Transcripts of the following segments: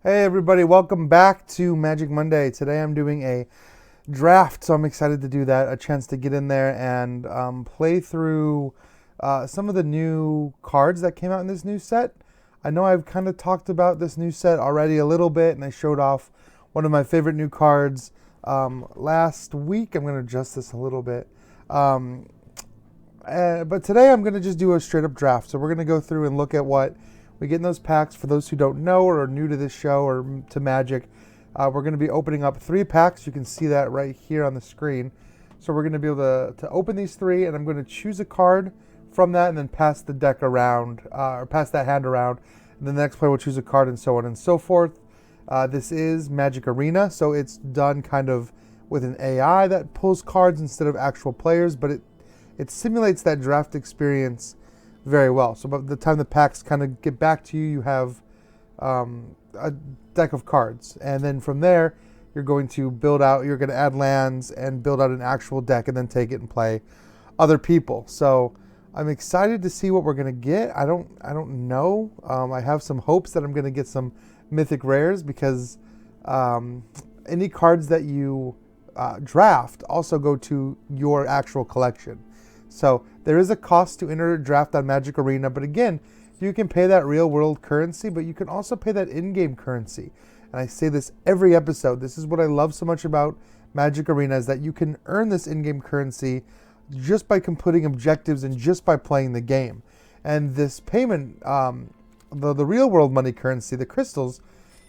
Hey everybody, welcome back to Magic Monday. Today I'm doing a draft, so I'm excited to do that. A chance to get in there and play through some of the new cards that came out in this new set. I know I've kind of talked about this new set already a little bit, and I showed off one of my favorite new cards last week. I'm going to adjust this a little bit. But today I'm going to just do a straight up draft. So we're going to go through and look at what we get in those packs. For those who don't know or are new to this show or to Magic, we're going to be opening up 3 packs. You can see that right here on the screen. So we're going to be able to open these 3, and I'm going to choose a card from that and then pass the deck around, or pass that hand around. And the next player will choose a card and so on and so forth. This is Magic Arena, so it's done kind of with an AI that pulls cards instead of actual players, but it simulates that draft experience very well. So by the time the packs kind of get back to you, you have a deck of cards, and then from there you're going to build out, you're going to add lands and build out an actual deck and then take it and play other people. So I'm excited to see what we're going to get. I don't know. I have some hopes that I'm going to get some mythic rares, because any cards that you draft also go to your actual collection. So there is a cost to enter a draft on Magic Arena, but again, you can pay that real world currency, but you can also pay that in-game currency. And I say this every episode. This is what I love so much about Magic Arena, is that you can earn this in-game currency just by completing objectives and just by playing the game. And this payment, the real world money currency, the crystals,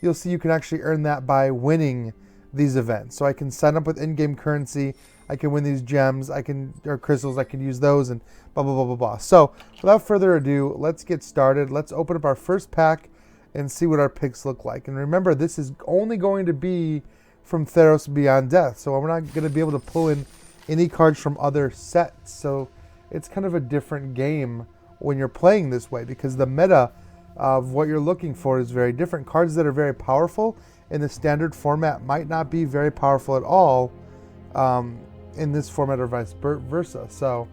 you'll see you can actually earn that by winning these events. So I can sign up with in-game currency, I can win these gems, or crystals, I can use those, and blah, blah, blah, blah, blah. So without further ado, let's get started. Let's open up our first pack and see what our picks look like. And remember, this is only going to be from Theros Beyond Death, so we're not going to be able to pull in any cards from other sets. So it's kind of a different game when you're playing this way, because the meta of what you're looking for is very different. Cards that are very powerful in the standard format might not be very powerful at all in this format, or vice versa. So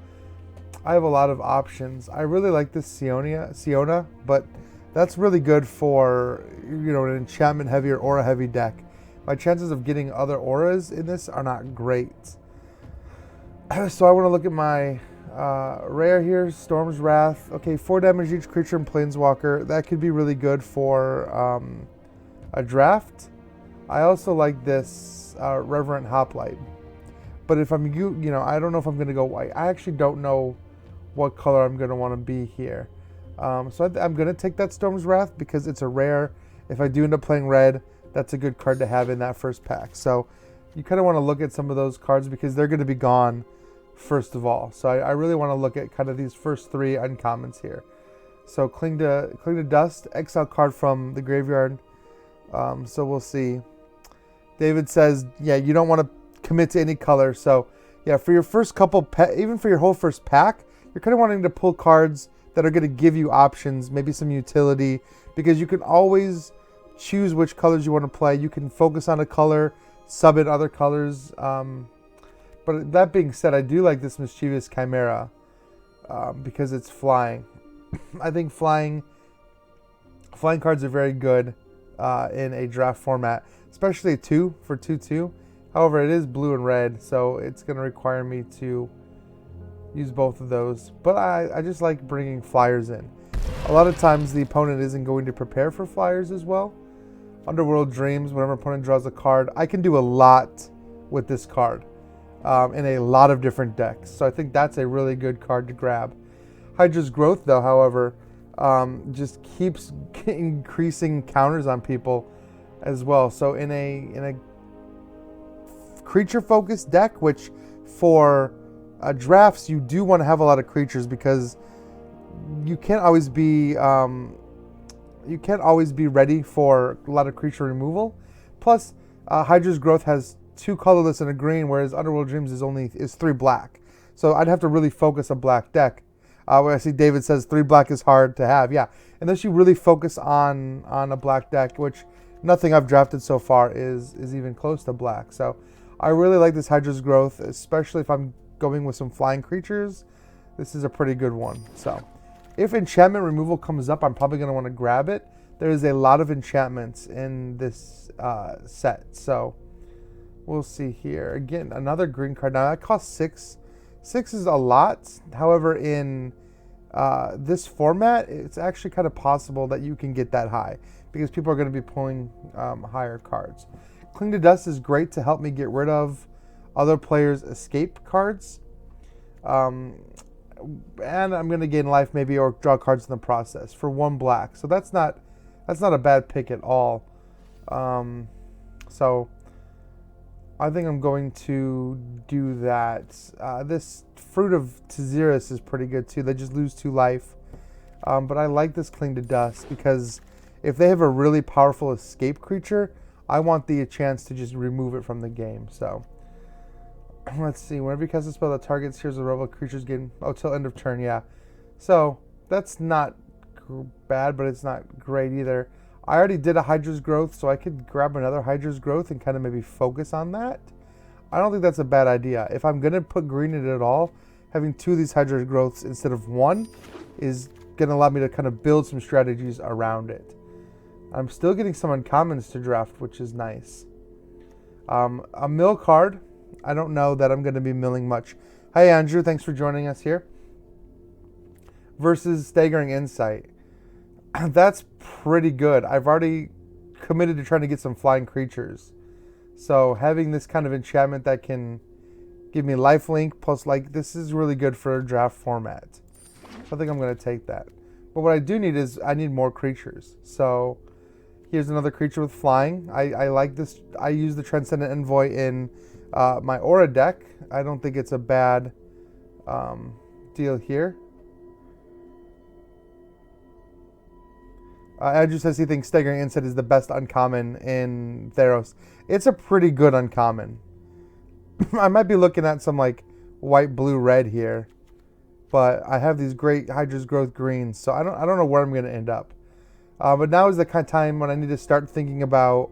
I have a lot of options. I really like this Siona, but that's really good for, an enchantment heavy or aura heavy deck. My chances of getting other auras in this are not great. So I want to look at my rare here, Storm's Wrath. Okay, 4 damage each creature and planeswalker. That could be really good for a draft. I also like this Reverent Hoplite. But if I'm, I don't know if I'm going to go white. I actually don't know what color I'm going to want to be here. So I'm going to take that Storm's Wrath because it's a rare. If I do end up playing red, that's a good card to have in that first pack. So you kind of want to look at some of those cards because they're going to be gone first of all. So I really want to look at kind of these first 3 uncommons here. So Cling to Dust, exile card from the graveyard. So we'll see. David says, yeah, you don't want to commit to any color. So yeah, for your first couple, even for your whole first pack, you're kind of wanting to pull cards that are going to give you options, maybe some utility, because you can always choose which colors you want to play. You can focus on a color, sub in other colors. But that being said, I do like this Mischievous Chimera because it's flying. I think flying cards are very good in a draft format, especially 2 for 2/2. However, it is blue and red, so it's going to require me to use both of those. But I just like bringing flyers in. A lot of times the opponent isn't going to prepare for flyers as well. Underworld Dreams, whenever opponent draws a card, I can do a lot with this card in a lot of different decks. So I think that's a really good card to grab. Hydra's Growth, though, however, just keeps increasing counters on people as well. So in a creature-focused deck, which for drafts you do want to have a lot of creatures, because you can't always be ready for a lot of creature removal. Plus, Hydra's Growth has 2 colorless and a green, whereas Underworld Dreams is 3 black. So I'd have to really focus a black deck. Where I see David says 3 black is hard to have. Yeah, unless you really focus on a black deck, which nothing I've drafted so far is even close to black. So I really like this Hydra's Growth, especially if I'm going with some flying creatures. This is a pretty good one. So if enchantment removal comes up, I'm probably going to want to grab it. There is a lot of enchantments in this set. So we'll see here. Again, another green card. Now that costs 6. 6 is a lot. However, in this format, it's actually kind of possible that you can get that high because people are going to be pulling higher cards. Cling to Dust is great to help me get rid of other players' escape cards. And I'm going to gain life maybe or draw cards in the process for 1 black. So that's not a bad pick at all. So I think I'm going to do that. This Fruit of Theros is pretty good too. They just lose 2 life. But I like this Cling to Dust because if they have a really powerful escape creature, I want the chance to just remove it from the game. So let's see. Whenever you cast a spell that targets here's a rebel creatures gain till end of turn. Yeah. So that's not bad, but it's not great either. I already did a Hydra's Growth, so I could grab another Hydra's Growth and kind of maybe focus on that. I don't think that's a bad idea. If I'm going to put green in it at all, having 2 of these Hydra's Growths instead of 1 is going to allow me to kind of build some strategies around it. I'm still getting some uncommons to draft, which is nice. A mill card. I don't know that I'm going to be milling much. Hi, Andrew. Thanks for joining us here. Versus Staggering Insight. That's pretty good. I've already committed to trying to get some flying creatures. So having this kind of enchantment that can give me lifelink plus this is really good for a draft format. So I think I'm going to take that. But what I do need is I need more creatures. So here's another creature with flying. I like this. I use the Transcendent Envoy in my Aura deck. I don't think it's a bad deal here. Andrew says he thinks Staggering Insight is the best uncommon in Theros. It's a pretty good uncommon. I might be looking at some white, blue, red here, but I have these great Hydra's Growth greens, so I don't know where I'm going to end up. But now is the kind of time when I need to start thinking about,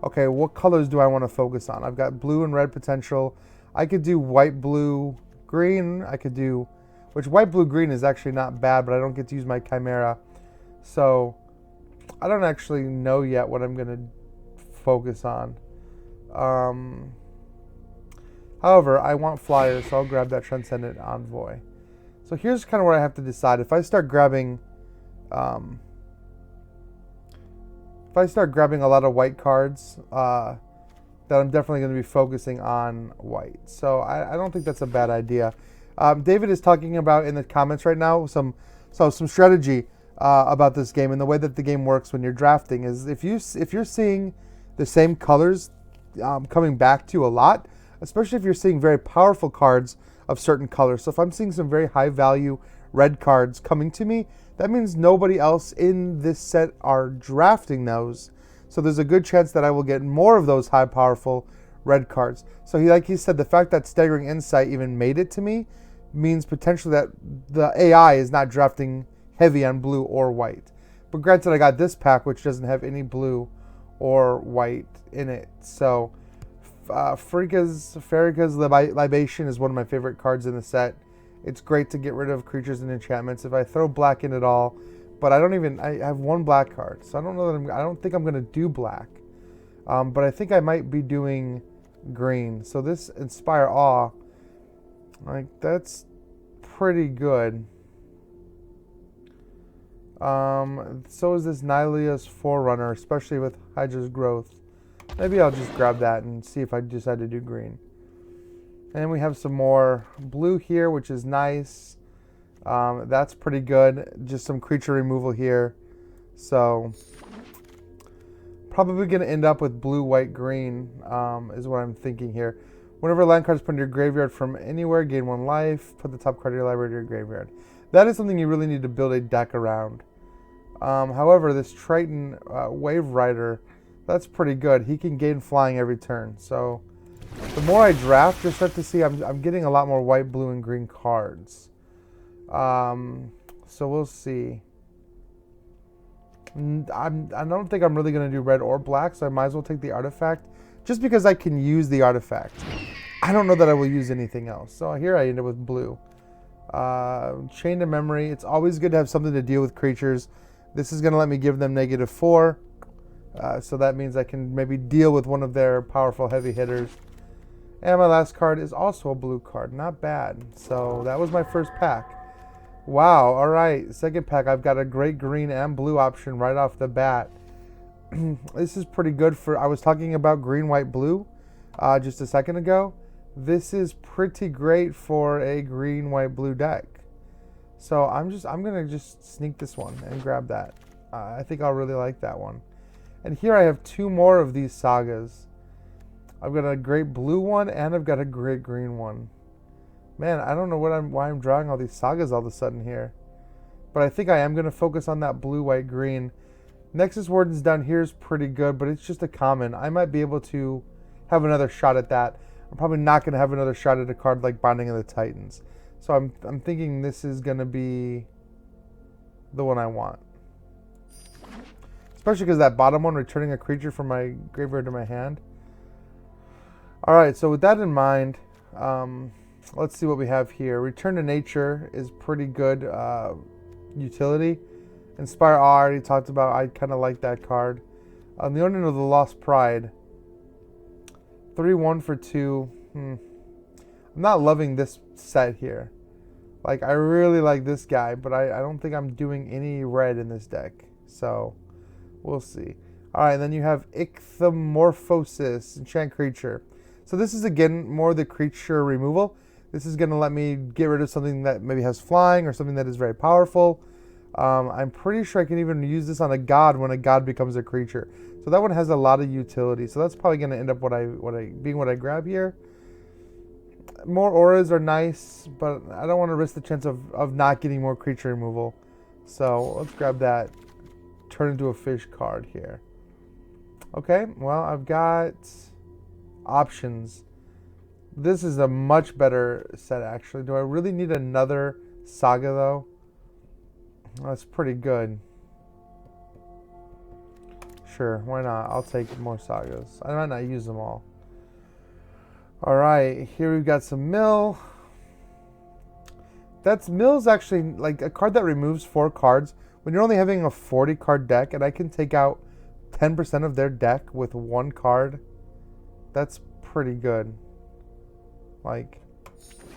okay, what colors do I want to focus on? I've got blue and red potential. I could do white, blue, green. Which white, blue, green is actually not bad, but I don't get to use my Chimera, so I don't actually know yet what I'm going to focus on. However, I want flyers, so I'll grab that Transcendent Envoy. So here's kind of where I have to decide. If I start grabbing a lot of white cards, that I'm definitely going to be focusing on white. So I don't think that's a bad idea. David is talking about in the comments right now some strategy about this game, and the way that the game works when you're drafting is if you're seeing the same colors coming back to you a lot, especially if you're seeing very powerful cards of certain colors. So if I'm seeing some very high value red cards coming to me, that means nobody else in this set are drafting those. So there's a good chance that I will get more of those high powerful red cards. So like he said, the fact that Staggering Insight even made it to me means potentially that the AI is not drafting heavy on blue or white. But granted, I got this pack which doesn't have any blue or white in it. So Farika's Libation is one of my favorite cards in the set. It's great to get rid of creatures and enchantments. If I throw black in at all, but I have 1 black card, so I don't know that I don't think I'm going to do black. But I think I might be doing green. So this Inspire Awe, that's pretty good. So is this Nihilia's Forerunner, especially with Hydra's Growth. Maybe I'll just grab that and see if I decide to do green. And we have some more blue here, which is nice. That's pretty good. Just some creature removal here. So probably going to end up with blue, white, green is what I'm thinking here. Whenever land cards put into your graveyard from anywhere, gain 1 life. Put the top card of your library to your graveyard. That is something you really need to build a deck around. However, this Triton Wave Rider, that's pretty good. He can gain flying every turn. So the more I draft, you'll start to see I'm getting a lot more white, blue, and green cards. So we'll see. I don't think I'm really going to do red or black, so I might as well take the artifact. Just because I can use the artifact. I don't know that I will use anything else. So here I end up with blue. Chain to Memory. It's always good to have something to deal with creatures. This is going to let me give them -4. So that means I can maybe deal with one of their powerful heavy hitters. And my last card is also a blue card. Not bad. So that was my first pack. Wow. All right. Second pack, I've got a great green and blue option right off the bat. This is pretty good for... I was talking about green, white, blue just a second ago. This is pretty great for a green, white, blue deck. So I'm going to just sneak this one and grab that. I think I'll really like that one. And here I have 2 more of these sagas. I've got a great blue one and I've got a great green one. Man, I don't know why I'm drawing all these sagas all of a sudden here. But I think I am going to focus on that blue, white, green. Nexus Wardens down here is pretty good, but it's just a common. I might be able to have another shot at that. I'm probably not going to have another shot at a card like Binding of the Titans. So I'm thinking this is going to be the one I want. Especially because that bottom one, returning a creature from my graveyard to my hand. Alright, so with that in mind, let's see what we have here. Return to Nature is pretty good utility. Inspire Awe, I already talked about. I kind of like that card. The Owner of the Lost Pride. 3-1 for 2. I'm not loving this set here. Like, I really like this guy, but I don't think I'm doing any red in this deck. So, we'll see. Alright, then you have Ichthymorphosis, enchant creature. So this is, again, more the creature removal. This is going to let me get rid of something that maybe has flying or something that is very powerful. I'm pretty sure I can even use this on a god when a god becomes a creature. So that one has a lot of utility. So that's probably going to end up what I grab here. More auras are nice, but I don't want to risk the chance of not getting more creature removal. So let's grab that. Turn into a fish card here. Okay, well, I've got options. This is a much better set, actually. Do I really need another saga, though? That's pretty good. Sure, why not? I'll take more sagas. I might not use them all. Alright, here we've got some Mill. Mill's actually like a card that removes 4 cards. When you're only having a 40 card deck and I can take out 10% of their deck with 1 card, that's pretty good. Like,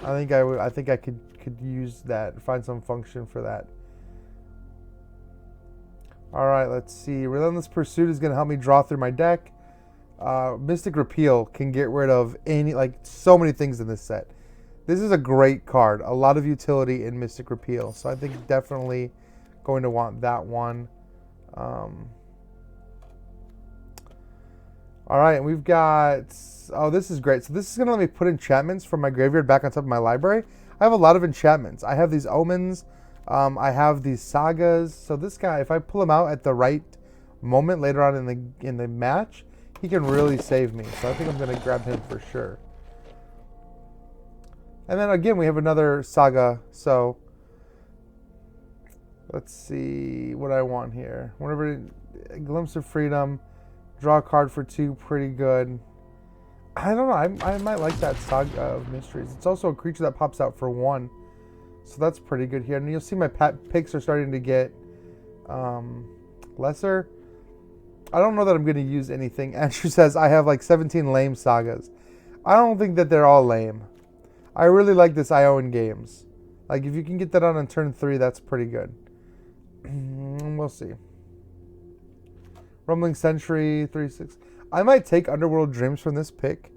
I think I could use that, find some function for that. Alright, let's see. Relentless Pursuit is going to help me draw through my deck. Mystic Repeal can get rid of so many things in this set. This is a great card. A lot of utility in Mystic Repeal. So I think definitely going to want that one. Alright, we've got... Oh, this is great. So this is going to let me put enchantments from my graveyard back on top of my library. I have a lot of enchantments. I have these Omens. I have these Sagas. So this guy, if I pull him out at the right moment later on in the match, he can really save me. So I think I'm going to grab him for sure. And then again, we have another Saga. So let's see what I want here. Whenever a Glimpse of Freedom, draw a card for 2, pretty good. I don't know. I might like that Saga of Mysteries. It's also a creature that pops out for 1. So that's pretty good here. And you'll see my picks are starting to get lesser. I don't know that I'm going to use anything. Andrew says, I have like 17 lame sagas. I don't think that they're all lame. I really like this Iowan Games. Like, if you can get that on turn 3, that's pretty good. We'll see. Rumbling Century, 3/6. I might take Underworld Dreams from this pick.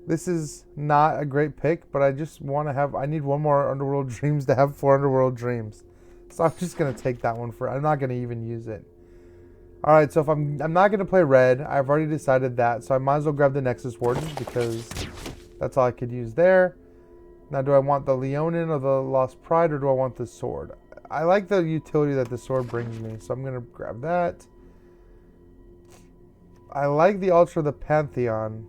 This is not a great pick, but I just want to have... I need 1 more Underworld Dreams to have 4 Underworld Dreams. So I'm just going to take that one I'm not going to even use it. Alright, so if I'm not going to play red. I've already decided that. So I might as well grab the Nexus Wardens because that's all I could use there. Now, do I want the Leonin or the Lost Pride, or do I want the sword? I like the utility that the sword brings me, so I'm going to grab that. I like the Ultra the Pantheon.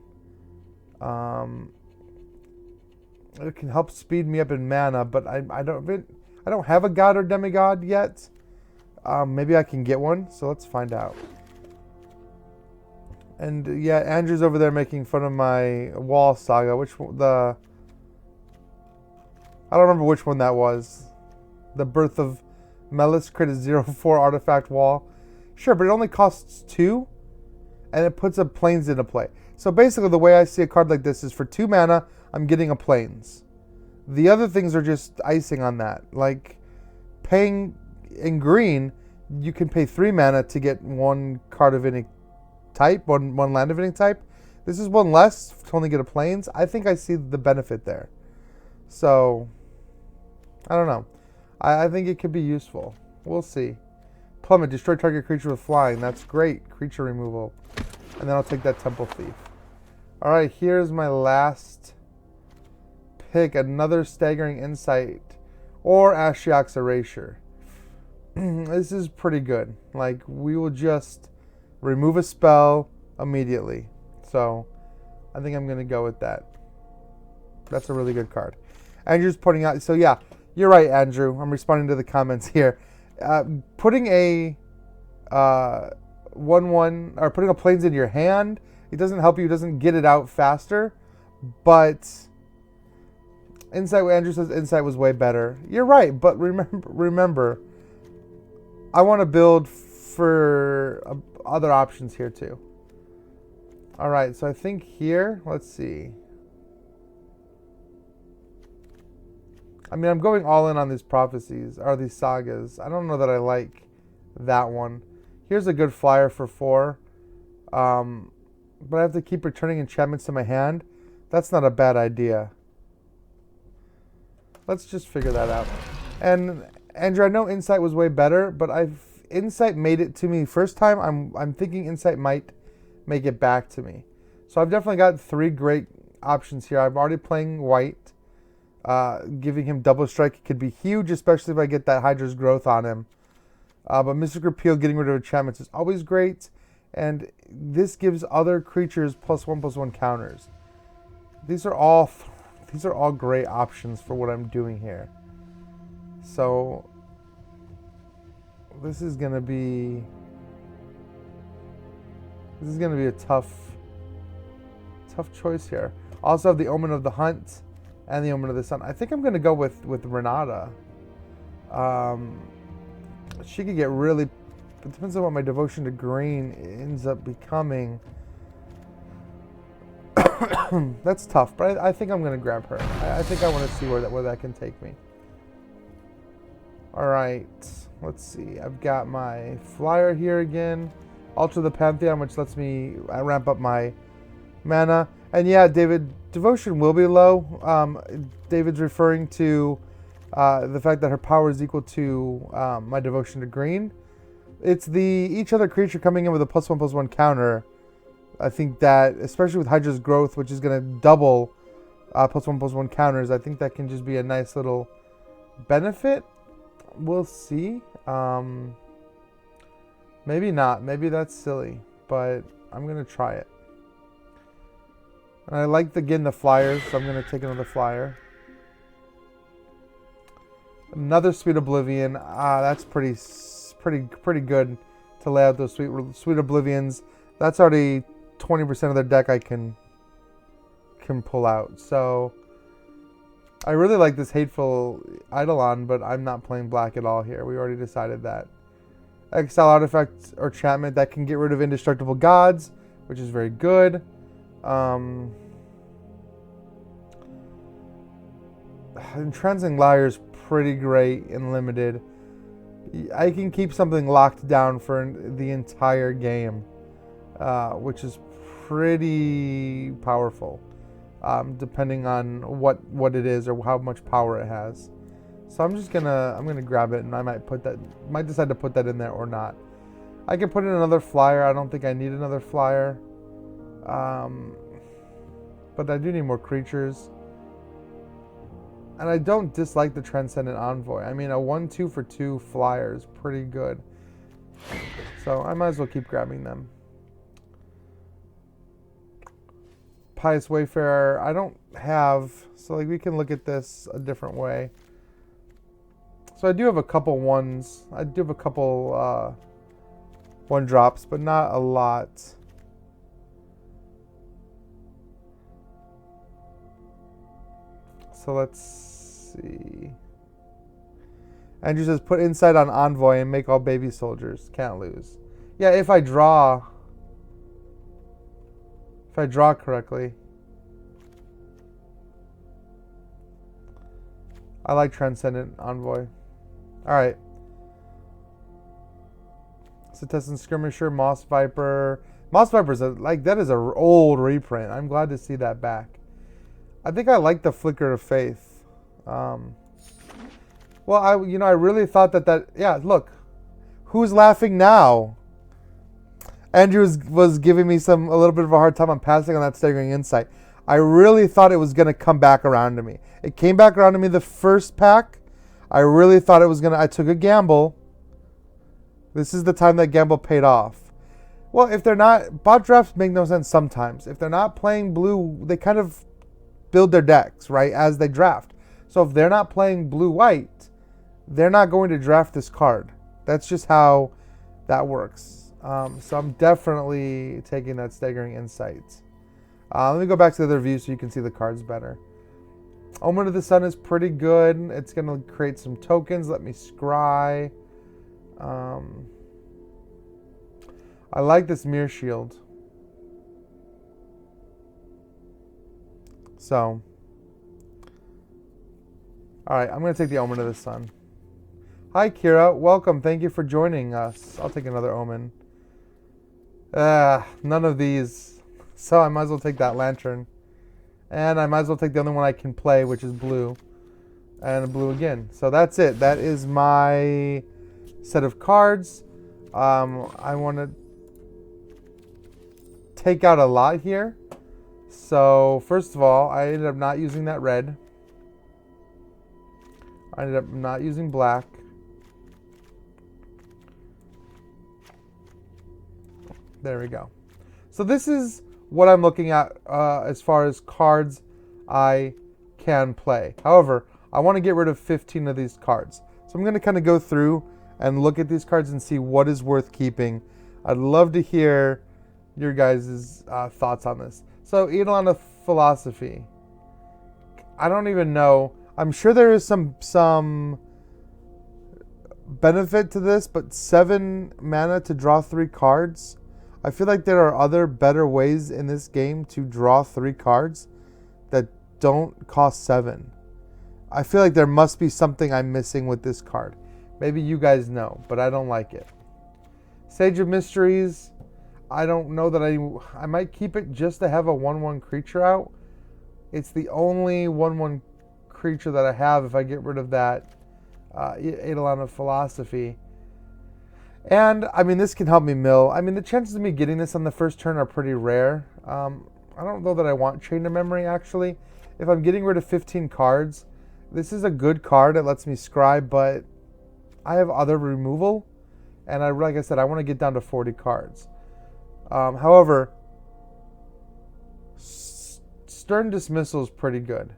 It can help speed me up in mana, but I don't have a god or demigod yet. Maybe I can get one, so let's find out. And yeah, Andrew's over there making fun of my Wall Saga. I don't remember which one that was. The Birth of Melis crit is 0/4 artifact wall. Sure, but it only costs 2, and it puts a plains into play. So basically, the way I see a card like this is for 2 mana, I'm getting a plains. The other things are just icing on that. Like, paying in green, you can pay 3 mana to get 1 card of any type, one land of any type. This is 1 less to only get a plains. I think I see the benefit there. So, I don't know. I think it could be useful. We'll see. Plummet, destroy target creature with flying. That's great. Creature removal. And then I'll take that Temple Thief. Alright, here's my last pick. Another Staggering Insight. Or Ashiok's Erasure. This is pretty good. Like, we will just remove a spell immediately. So, I think I'm going to go with that. That's a really good card. Andrew's pointing out... So, yeah, you're right, Andrew. I'm responding to the comments here. Putting a 1/1... Or putting a plains in your hand, it doesn't help you. It doesn't get it out faster. But... Insight, Andrew says Insight was way better. You're right, but remember, I want to build for other options here too. All right, so I think here, let's see. I mean, I'm going all in on these prophecies, or these sagas. I don't know that I like that one. Here's a good flyer for 4. But I have to keep returning enchantments to my hand. That's not a bad idea. Let's just figure that out. And Andrew, I know Insight was way better, but Insight made it to me first time. I'm thinking Insight might make it back to me. So I've definitely got 3 great options here. I'm already playing white. Giving him double strike could be huge, especially if I get that Hydra's Growth on him. But Mystic Repeal, getting rid of enchantments is always great. And this gives other creatures +1/+1 counters. These are all great options for what I'm doing here. So this is gonna be a tough choice here. Also have the Omen of the Hunt and the Omen of the Sun. I think I'm gonna go with Renata. She could get really. It depends on what my devotion to green ends up becoming. That's tough, but I think I'm going to grab her. I think I want to see where that can take me. All right, let's see. I've got my flyer here again. Alter the Pantheon, which lets me ramp up my mana. And yeah, David, devotion will be low. David's referring to the fact that her power is equal to my devotion to green. It's each other creature coming in with a +1/+1 counter. I think that, especially with Hydra's Growth, which is going to double +1/+1 counters, I think that can just be a nice little benefit. We'll see. Maybe not. Maybe that's silly, but I'm going to try it. And I like, again, the flyers, so I'm going to take another flyer. Another Sweet Oblivion. That's pretty good to lay out those Sweet Oblivions. That's already 20% of their deck I can pull out. So I really like this Hateful Eidolon, but I'm not playing black at all here. We already decided that. Exile artifact or enchantment that can get rid of indestructible gods, which is very good. Entrancing Lyre is pretty great in limited. I can keep something locked down for the entire game, which is pretty powerful, depending on what it is or how much power it has. So I'm gonna grab it, and I might decide to put that in there or not. I can put in another flyer. I don't think I need another flyer, but I do need more creatures. And I don't dislike the Transcendent Envoy. I mean, a 1/2 for 2 flyer is pretty good. So I might as well keep grabbing them. Pious Wayfarer, I don't have, so like we can look at this a different way. So I do have a couple ones. I do have a couple 1-drops, but not a lot. So let's see. Andrew says, put insight on Envoy and make all baby soldiers. Can't lose. Yeah, if I draw correctly. I like Transcendent Envoy. Alright. Citizen Skirmisher, Moss Viper. Moss Viper's that is an old reprint. I'm glad to see that back. I think I like the Flicker of Faith. Well, I really thought that yeah, look. Who's laughing now? Andrew was giving me a little bit of a hard time on passing on that Staggering Insight. I really thought it was going to come back around to me. It came back around to me the first pack. I really thought it was going to... I took a gamble. This is the time that gamble paid off. Well, if they're not... Bot drafts make no sense sometimes. If they're not playing blue, they kind of build their decks, right, as they draft. So if they're not playing blue-white, they're not going to draft this card. That's just how that works. So I'm definitely taking that Staggering Insight. Let me go back to the other view so you can see the cards better. Omen of the Sun is pretty good. It's going to create some tokens. Let me scry. I like this Mirror Shield. So, alright, I'm going to take the Omen of the Sun. Hi, Kira. Welcome. Thank you for joining us. I'll take another Omen. None of these. So I might as well take that Lantern. And I might as well take the only one I can play, which is blue. And blue again. So that's it. That is my set of cards. I want to take out a lot here. So first of all, I ended up not using that red. I ended up not using black. There we go. So this is what I'm looking at as far as cards I can play. However, I want to get rid of 15 of these cards. So I'm going to kind of go through and look at these cards and see what is worth keeping. I'd love to hear your guys' thoughts on this. So Eidolon of Philosophy. I don't even know. I'm sure there is some benefit to this, but 7 mana to draw 3 cards. I feel like there are other better ways in this game to draw 3 cards that don't cost 7. I feel like there must be something I'm missing with this card. Maybe you guys know, but I don't like it. Sage of Mysteries. I don't know that I might keep it just to have a 1/1 creature out. It's the only 1/1 creature that I have if I get rid of that Eidolon of Philosophy. And, I mean, this can help me mill. I mean, the chances of me getting this on the first turn are pretty rare. I don't know that I want Chain of Memory, actually. If I'm getting rid of 15 cards, this is a good card. It lets me scry, but I have other removal. And, like I said, I want to get down to 40 cards. However, Stern Dismissal is pretty good.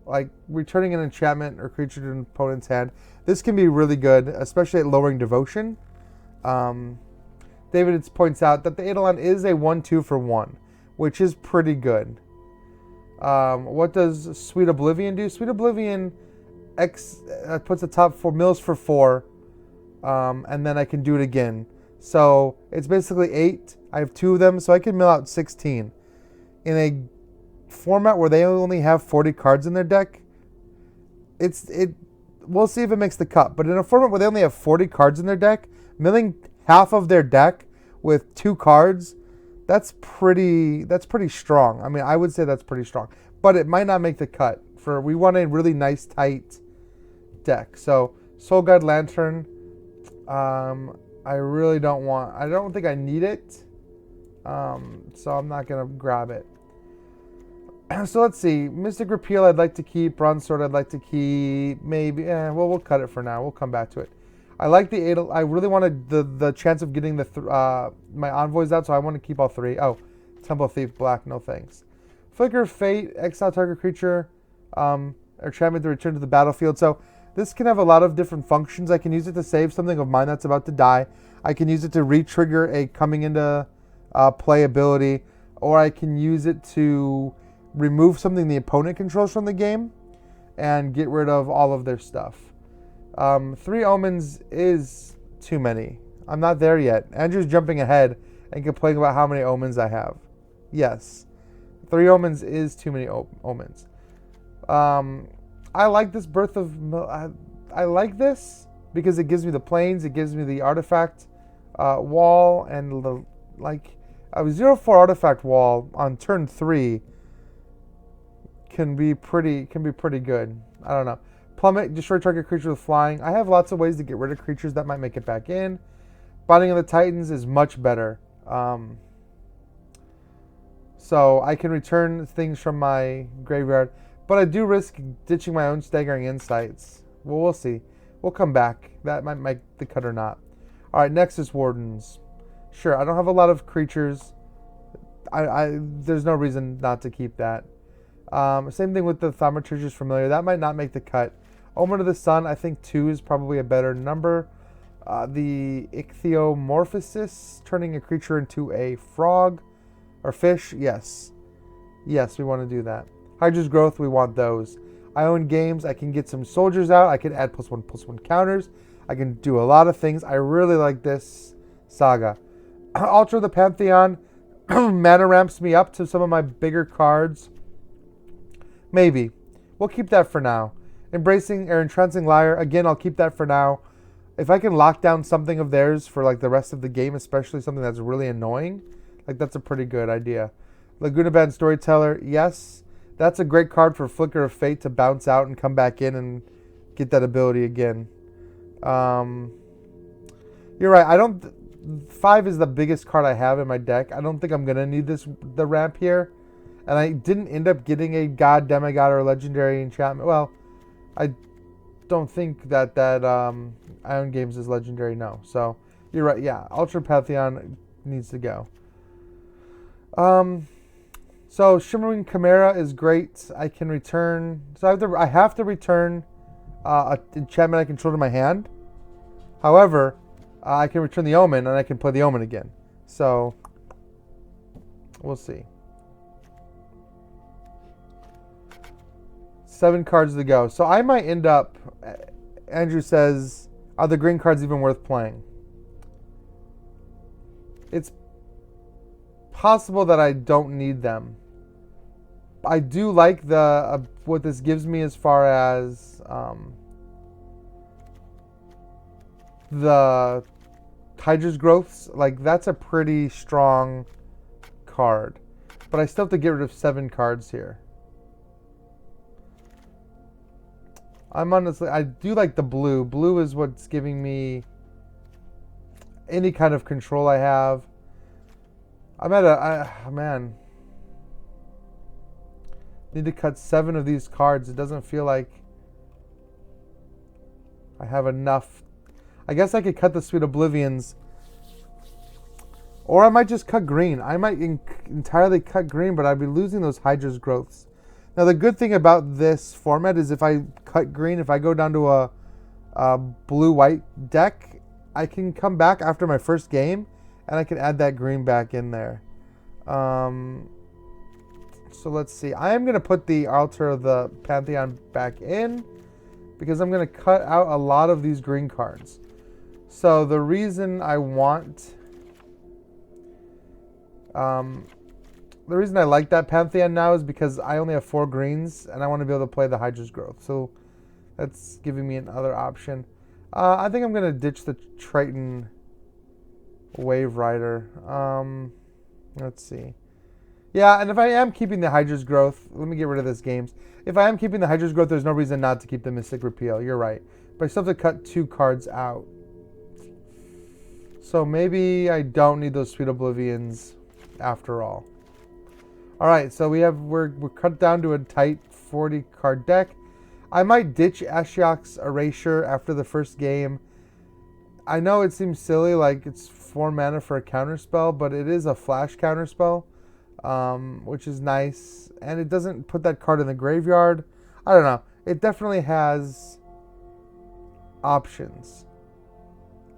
Like, returning an enchantment or creature to an opponent's hand. This can be really good, especially at lowering Devotion. David points out that the Eidolon is a 1/2 for 1, which is pretty good. What does Sweet Oblivion do? Sweet Oblivion puts the top 4 mills for 4, and then I can do it again. So it's basically 8. I have 2 of them, so I can mill out 16. In a format where they only have 40 cards in their deck, we'll see if it makes the cut. But in a format where they only have 40 cards in their deck, milling half of their deck with 2 cards, that's pretty strong. I mean, I would say that's pretty strong. But it might not make the cut. We want a really nice, tight deck. So, Soul Guide Lantern, I really don't want... I don't think I need it. So I'm not going to grab it. So let's see. Mystic Repeal I'd like to keep. Bronze Sword I'd like to keep. Maybe. Well, we'll cut it for now. We'll come back to it. I like the 8. I really wanted the chance of getting my envoys out, so I want to keep all 3. Oh, Temple Thief Black. No thanks. Flicker of Fate. Exile target creature. Enchantment to return to the battlefield. So this can have a lot of different functions. I can use it to save something of mine that's about to die. I can use it to re-trigger a coming into play ability. Or I can use it to remove something the opponent controls from the game and get rid of all of their stuff. 3 omens is too many. I'm not there yet. Andrew's jumping ahead and complaining about how many omens I have. Yes. 3 omens is too many omens. I like this Birth of... I like this because it gives me the planes, it gives me the artifact wall, and the a 0-4 artifact wall on turn 3 can be pretty good. I don't know. Plummet, destroy target creature with flying. I have lots of ways to get rid of creatures that might make it back in. Binding of the Titans is much better. So I can return things from my graveyard, but I do risk ditching my own Staggering Insights. Well, we'll see. We'll come back. That might make the cut or not. All right, Nexus Wardens. Sure, I don't have a lot of creatures. There's no reason not to keep that. Same thing with the Thaumaturge's Familiar. That might not make the cut. Omen of the Sun, I think 2 is probably a better number. The Ichthyomorphosis, turning a creature into a frog or fish. Yes. Yes, we want to do that. Hydra's Growth, we want those. I own games. I can get some soldiers out. I can add +1/+1 counters. I can do a lot of things. I really like this saga. Altar of the Pantheon. Mana ramps me up to some of my bigger cards. Maybe. We'll keep that for now. Entrancing Liar. Again, I'll keep that for now. If I can lock down something of theirs for like the rest of the game, especially something that's really annoying, like that's a pretty good idea. Laguna Band Storyteller. Yes. That's a great card for Flicker of Fate to bounce out and come back in and get that ability again. You're right. 5 is the biggest card I have in my deck. I don't think I'm going to need the ramp here. And I didn't end up getting a God, Demigod, or Legendary enchantment. Well, I don't think that Ion Games is legendary, no. So, you're right. Yeah, Ultra Pantheon needs to go. So Shimmering Chimera is great. I can return. So I have to return an enchantment I control to my hand. However, I can return the Omen and I can play the Omen again. So we'll see. 7 cards to go. So I might end up. Andrew says, "Are the green cards even worth playing?" It's possible that I don't need them. I do like what this gives me as far as the Hydra's Growths. Like, that's a pretty strong card. But I still have to get rid of 7 cards here. I do like the blue. Blue is what's giving me any kind of control I have. Man. Need to cut 7 of these cards. It doesn't feel like I have enough. I guess I could cut the Sweet Oblivions. Or I might just cut green. I might entirely cut green, but I'd be losing those Hydra's Growths. Now, the good thing about this format is if I cut green, if I go down to a blue-white deck, I can come back after my first game, and I can add that green back in there. So let's see. I am going to put the Altar of the Pantheon back in because I'm going to cut out a lot of these green cards. So the reason I want... the reason I like that Pantheon now is because I only have 4 greens and I want to be able to play the Hydra's Growth. So that's giving me another option. I think I'm going to ditch the Triton Wave Rider. Let's see. Yeah, and if I am keeping the Hydra's Growth, let me get rid of this games. If I am keeping the Hydra's Growth, there's no reason not to keep the Mystic Repeal. You're right. But I still have to cut 2 cards out. So maybe I don't need those Sweet Oblivions after all. All right, so we're cut down to a tight 40 card deck. I might ditch Ashiok's Erasure after the first game. I know it seems silly, like it's 4 mana for a counterspell, but it is a flash counterspell, which is nice. And it doesn't put that card in the graveyard. I don't know. It definitely has options.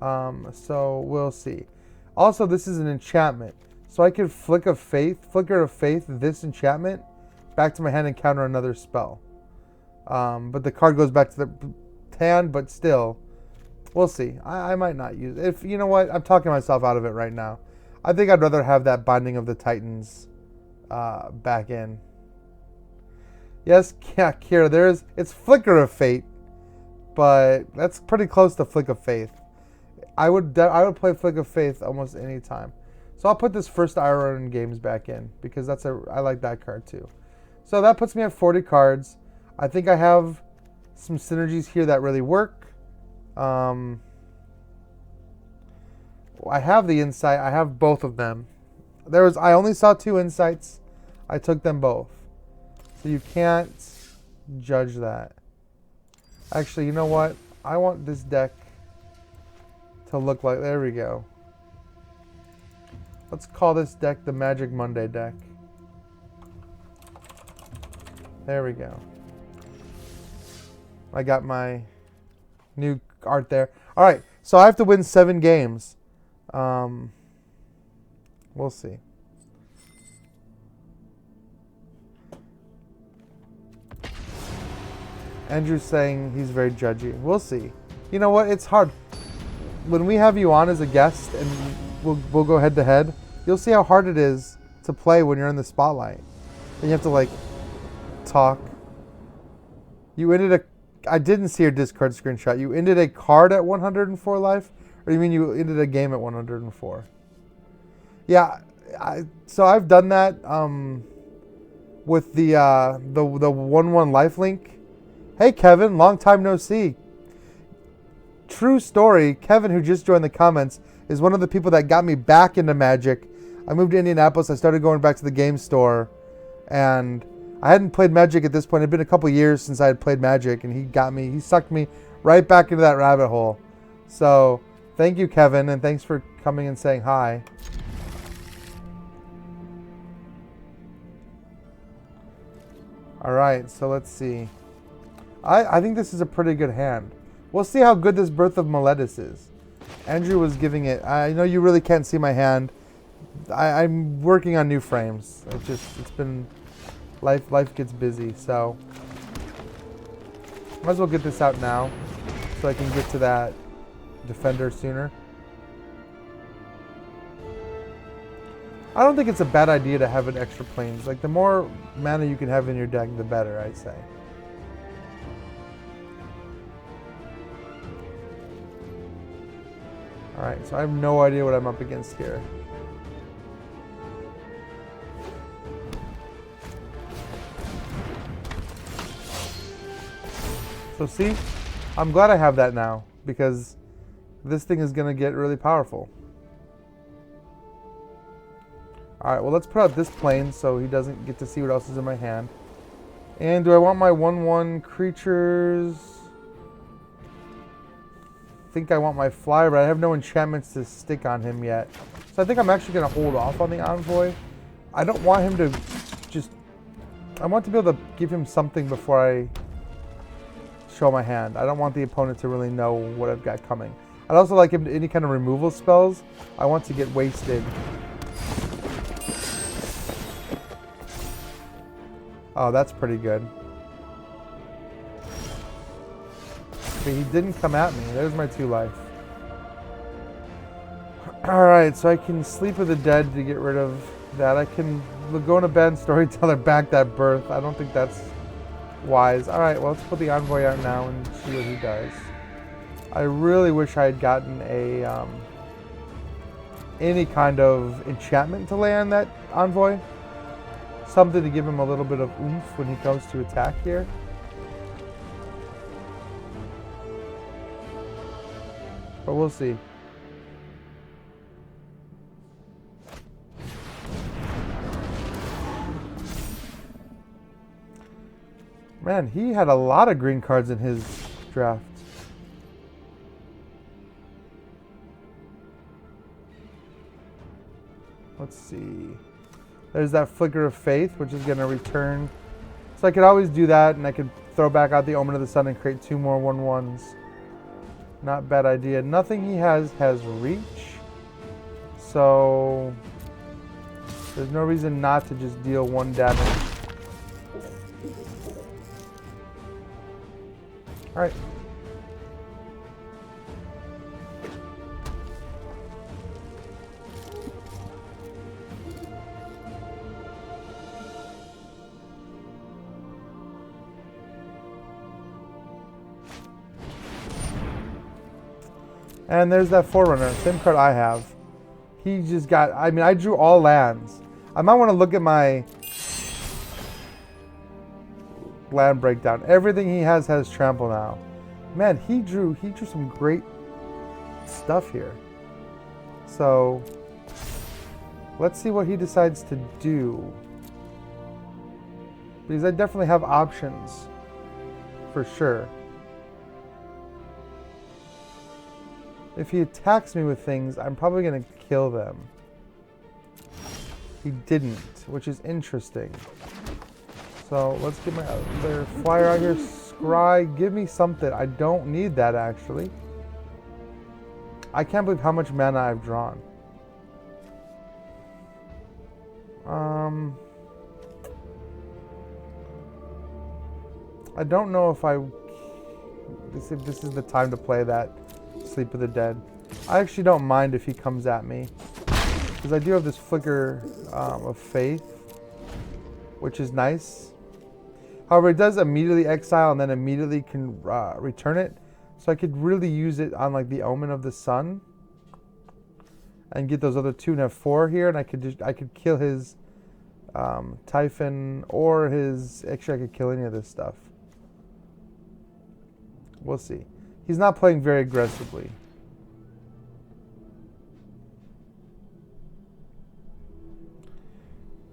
So we'll see. Also, this is an enchantment. So I could Flicker of Faith, this enchantment, back to my hand and counter another spell. But the card goes back to hand, but still, we'll see. I might not use it. If you know what, I'm talking myself out of it right now. I think I'd rather have that Binding of the Titans back in. Yes, yeah, Kira, it's Flicker of Fate, but that's pretty close to Flick of Faith. I would play Flick of Faith almost any time. So I'll put this First Iron Games back in because I like that card too. So that puts me at 40 cards. I think I have some synergies here that really work. I have the insight. I have both of them. I only saw 2 insights. I took them both. So you can't judge that. Actually, you know what? I want this deck to look like... There we go. Let's call this deck the Magic Monday deck. There we go. I got my new art there. All right, so I have to win 7 games. We'll see. Andrew's saying he's very judgy. We'll see. You know what? It's hard. When we have you on as a guest and we'll go head to head, you'll see how hard it is to play when you're in the spotlight. And you have to like talk. You ended I didn't see your Discord screenshot. You ended a card at 104 life? Or you mean you ended a game at 104? Yeah, so I've done that with the 1-1 life link. Hey Kevin, long time no see. True story, Kevin, who just joined the comments, is one of the people that got me back into Magic. I moved to Indianapolis, I started going back to the game store, and I hadn't played Magic at this point. It had been a couple years since I had played Magic, and he sucked me right back into that rabbit hole. So, thank you, Kevin, and thanks for coming and saying hi. Alright, so let's see. I think this is a pretty good hand. We'll see how good this Birth of Meletis is. Andrew was giving it... I know you really can't see my hand. I'm working on new frames. It's been... Life gets busy, so... Might as well get this out now, so I can get to that Defender sooner. I don't think it's a bad idea to have an extra planes. Like, the more mana you can have in your deck, the better, I'd say. Alright, so I have no idea what I'm up against here. So see, I'm glad I have that now, because this thing is going to get really powerful. Alright, well let's put out this plane so he doesn't get to see what else is in my hand. And do I want my 1/1 creatures? I think I want my flyer, but I have no enchantments to stick on him yet. So I think I'm actually going to hold off on the Envoy. I don't want him to just... I want to be able to give him something before I show my hand. I don't want the opponent to really know what I've got coming. I'd also like him to any kind of removal spells. I want to get wasted. Oh, that's pretty good. Okay, he didn't come at me. There's my 2 life. Alright, so I can Sleep of the Dead to get rid of that. I can go into bed, Storyteller, back that Birth. I don't think that's wise. Alright, well, let's put the Envoy out now and see what he does. I really wish I had gotten a any kind of enchantment to lay on that Envoy. Something to give him a little bit of oomph when he comes to attack here. But we'll see. Man, he had a lot of green cards in his draft. Let's see. There's that Flicker of Faith, which is going to return. So I could always do that, and I could throw back out the Omen of the Sun and create 2 more 1/1s. Not bad idea. Nothing he has reach. So there's no reason not to just deal 1 damage. Alright. And there's that Forerunner, same card I have. He just got, I mean, I drew all lands. I might want to look at my land breakdown. Everything he has trample now. Man, he drew some great stuff here. So let's see what he decides to do. Because I definitely have options for sure. If he attacks me with things, I'm probably going to kill them. He didn't, which is interesting. So let's get my other flyer out here. Scry, give me something. I don't need that, actually. I can't believe how much mana I've drawn. I don't know if this is the time to play that Sleep of the Dead. I actually don't mind if he comes at me, because I do have this Flicker of Faith, which is nice. However, it does immediately exile and then immediately can return it, so I could really use it on like the Omen of the Sun and get those other 2 and have 4 here, and I could kill his Typhon or his. Actually, I could kill any of this stuff. We'll see. He's not playing very aggressively.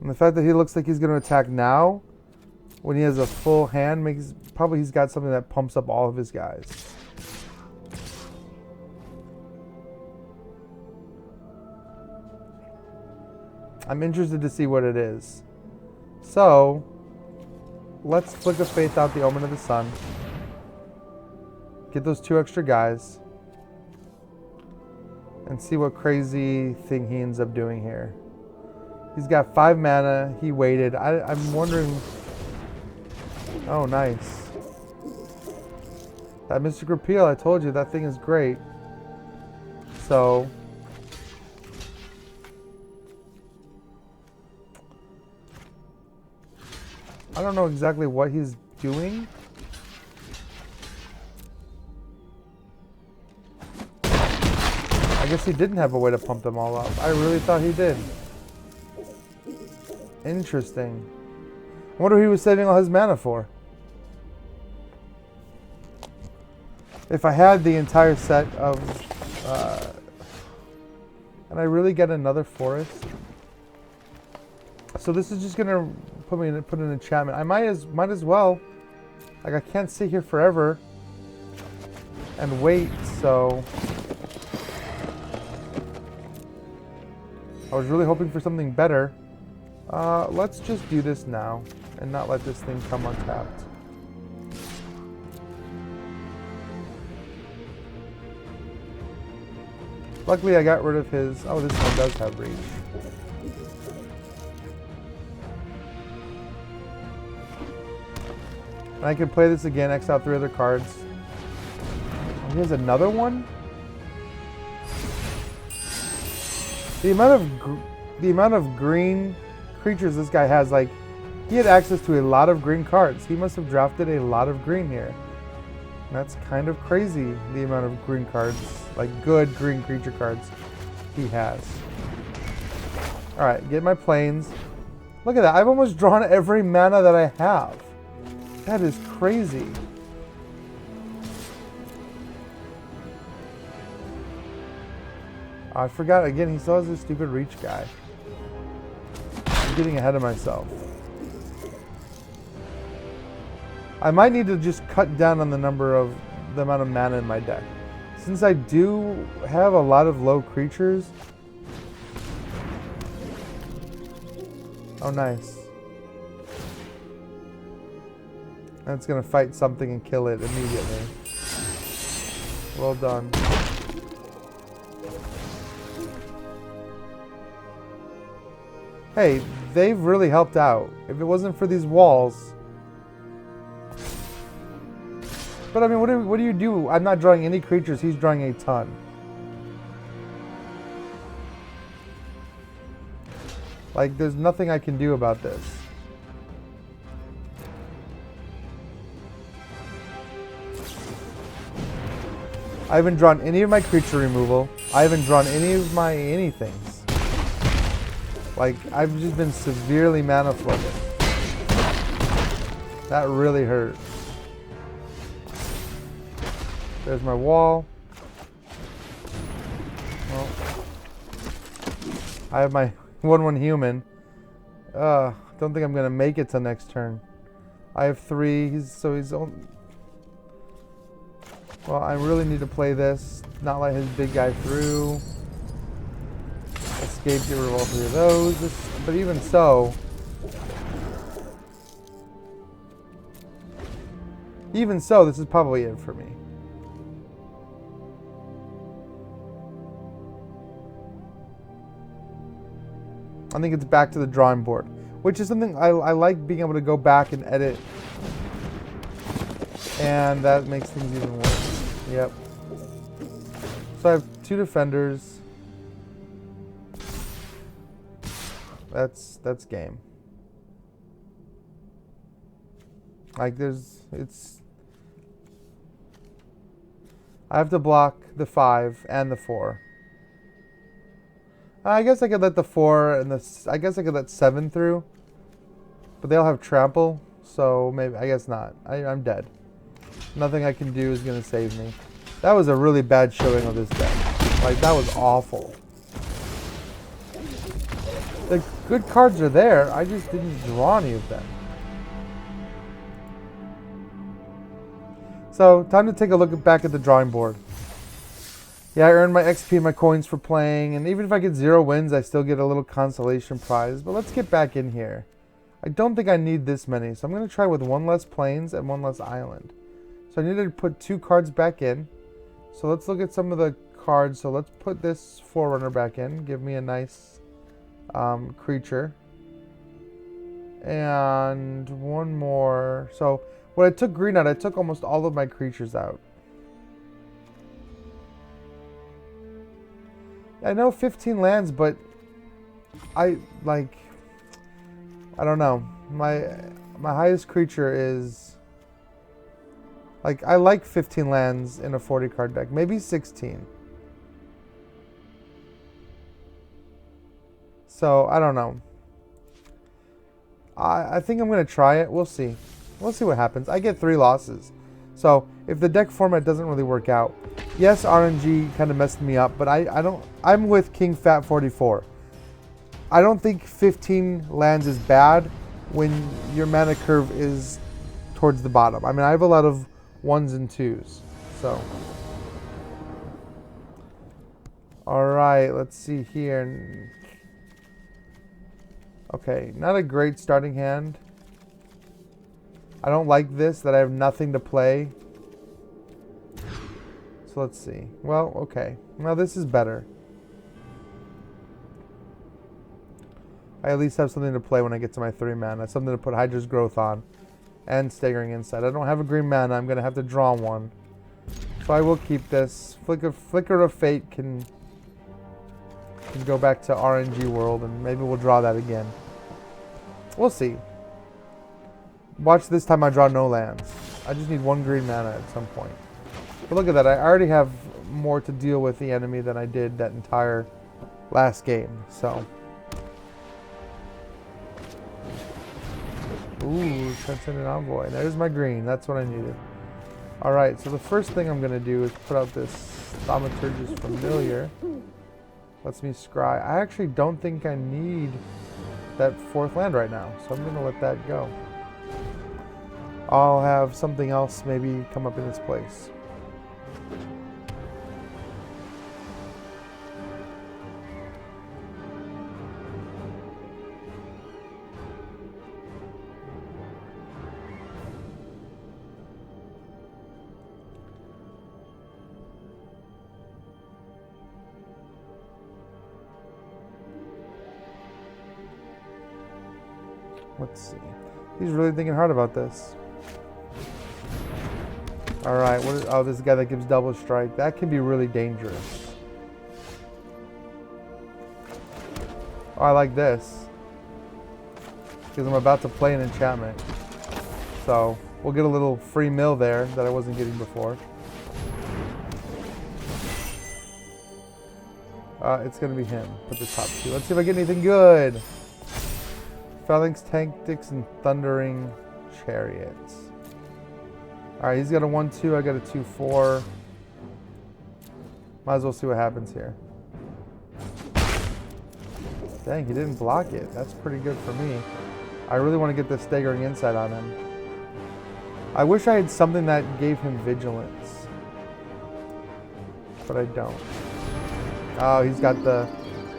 And the fact that he looks like he's going to attack now, when he has a full hand, makes probably he's got something that pumps up all of his guys. I'm interested to see what it is. So, let's Flick of Faith out the Omen of the Sun. Get those 2 extra guys. And see what crazy thing he ends up doing here. He's got 5 mana. He waited. I'm wondering... Oh, nice. That Mystic Repeal, I told you, that thing is great. So... I don't know exactly what he's doing. I guess he didn't have a way to pump them all up. I really thought he did. Interesting. I wonder who he was saving all his mana for. If I had the entire set of... and I really get another forest. So this is just going to put an enchantment. I might as well. Like, I can't sit here forever and wait, so... I was really hoping for something better. Let's just do this now and not let this thing come untapped. Luckily, I got rid of his... Oh, this one does have reach. And I can play this again, X out 3 other cards. Oh, he has another one? The amount of green creatures this guy has, like, he had access to a lot of green cards. He must have drafted a lot of green here. And that's kind of crazy, the amount of green cards, like good green creature cards he has. Alright, get my planes. Look at that, I've almost drawn every mana that I have. That is crazy. I forgot again, he still has this stupid reach guy. I'm getting ahead of myself. I might need to just cut down on the amount of mana in my deck. Since I do have a lot of low creatures. Oh, nice. And it's gonna fight something and kill it immediately. Well done. Hey, they've really helped out. If it wasn't for these walls. But I mean, what do you do? I'm not drawing any creatures, he's drawing a ton. Like, there's nothing I can do about this. I haven't drawn any of my creature removal. I haven't drawn any of my anythings. Like, I've just been severely mana flooded. That really hurt. There's my wall. Well, I have my 1/1 human. Don't think I'm gonna make it to next turn. I have 3. He's only. Well, I really need to play this. Not let his big guy through. Escape, get rid of all 3 of those. But even so. Even so, this is probably it for me. I think it's back to the drawing board, which is something I like being able to go back and edit, and that makes things even worse. Yep. So I have 2 defenders. That's game. Like I have to block the 5 and the 4. I guess I could let the 4 and I guess I could let 7 through. But they'll have trample, so maybe, I guess not. I'm dead. Nothing I can do is going to save me. That was a really bad showing of this deck. Like, that was awful. The good cards are there, I just didn't draw any of them. So, time to take a look back at the drawing board. Yeah, I earned my XP and my coins for playing, and even if I get 0 wins, I still get a little consolation prize. But let's get back in here. I don't think I need this many, so I'm going to try with 1 less plains and 1 less island. So I needed to put 2 cards back in. So let's look at some of the cards. So let's put this Forerunner back in. Give me a nice creature. And 1 more. So when I took green out, I took almost all of my creatures out. I know 15 lands, but I don't know. My highest creature is I like 15 lands in a 40 card deck, maybe 16. So I don't know. I think I'm gonna try it. We'll see. We'll see what happens. I get 3 losses. So if the deck format doesn't really work out, yes, RNG kind of messed me up, but I'm with King Fat 44. I don't think 15 lands is bad when your mana curve is towards the bottom. I mean, I have a lot of 1s and 2s. So, all right, let's see here. Okay, not a great starting hand. I don't like this, that I have nothing to play. So let's see. Well, okay. Well, this is better. I at least have something to play when I get to my 3 mana. Something to put Hydra's Growth on. And Staggering Insight. I don't have a green mana. I'm going to have to draw 1. So I will keep this. Flicker of Fate can go back to RNG World, and maybe we'll draw that again. We'll see. Watch this time I draw no lands. I just need 1 green mana at some point. But look at that. I already have more to deal with the enemy than I did that entire last game. So. Ooh, Transcendent Envoy. There's my green. That's what I needed. Alright, so the first thing I'm going to do is put out this Thaumaturgis Familiar. Lets me scry. I actually don't think I need that 4th land right now, so I'm going to let that go. I'll have something else maybe come up in its place. Let's see. He's really thinking hard about this. Alright, oh, this guy that gives double strike. That can be really dangerous. Oh, I like this. Because I'm about to play an enchantment. So, we'll get a little free mill there that I wasn't getting before. It's going to be him with the top two. Let's see if I get anything good. Phalanx Tactics and Thundering Chariots. Alright, he's got a 1-2. I got a 2-4. Might as well see what happens here. Dang, he didn't block it. That's pretty good for me. I really want to get this staggering insight on him. I wish I had something that gave him vigilance. But I don't. Oh, he's got the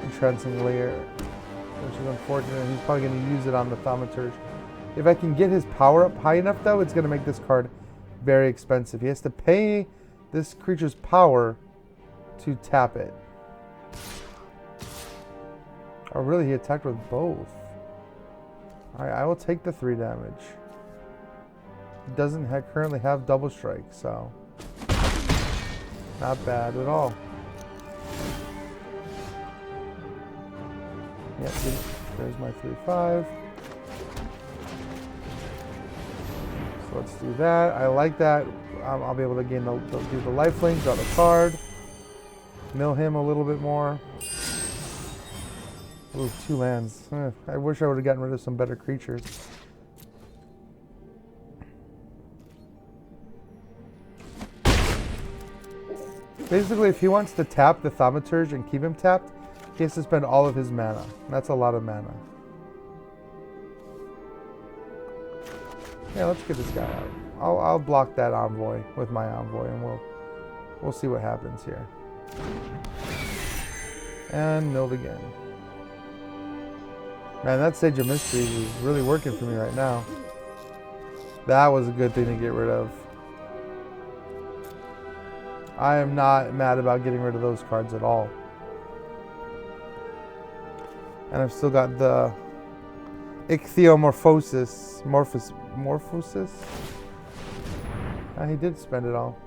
entrancing layer, which is unfortunate. He's probably going to use it on the Thaumaturge. If I can get his power up high enough, though, it's going to make this card very expensive. He has to pay this creature's power to tap it. Oh, really? He attacked with both. Alright, I will take the 3 damage. He doesn't currently have double strike, so not bad at all. Yeah, there's my 3-5. So let's do that. I like that. I'll be able to gain do the lifelink, draw the card, mill him a little bit more. Ooh, 2 lands. I wish I would have gotten rid of some better creatures. Basically, if he wants to tap the Thaumaturge and keep him tapped, he has to spend all of his mana. That's a lot of mana. Yeah, let's get this guy out. I'll block that Envoy with my Envoy, and we'll see what happens here. And milled again. Man, that Sage of Mysteries is really working for me right now. That was a good thing to get rid of. I am not mad about getting rid of those cards at all. And I've still got the Ichthyomorphosis. Morphosis? He did spend it all.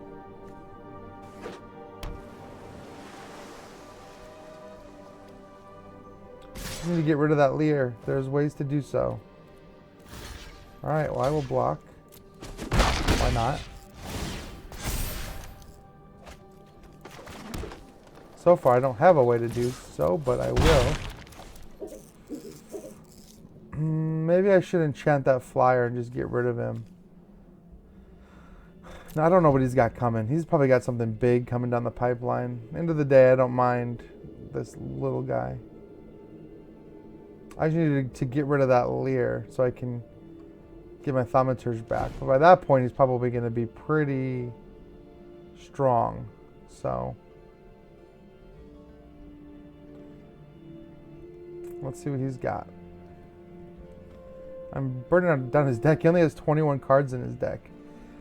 I need to get rid of that Leer. There's ways to do so. Alright, well I will block. Why not? So far I don't have a way to do so, but I will. Maybe I should enchant that flyer and just get rid of him. Now, I don't know what he's got coming. He's probably got something big coming down the pipeline. End of the day, I don't mind this little guy. I just needed to get rid of that Leer so I can get my Thaumaturge back. But by that point, he's probably going to be pretty strong. So let's see what he's got. I'm burning down his deck. He only has 21 cards in his deck.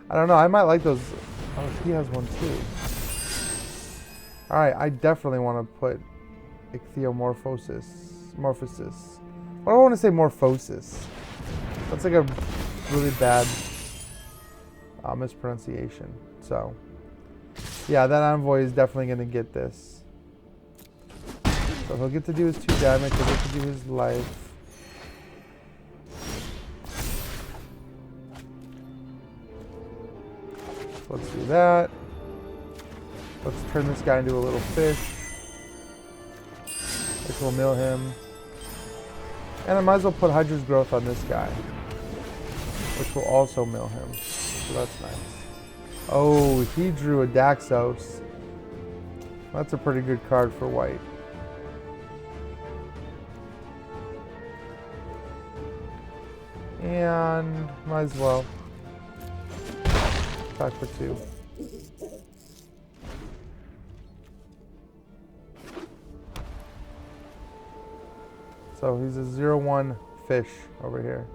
I don't know. I might like those. Oh, he has one too. Alright, I definitely want to put Ichthyomorphosis. Morphosis. Why do I want to say Morphosis? That's like a really bad mispronunciation. So, yeah, that Envoy is definitely going to get this. So he'll get to do his 2 damage. He'll get to do his life. Let's do that. Let's turn this guy into a little fish, which will mill him. And I might as well put Hydra's Growth on this guy, which will also mill him. So that's nice. Oh, he drew a Daxos. That's a pretty good card for white. And might as well. Back for 2. So he's a 0-1 fish over here.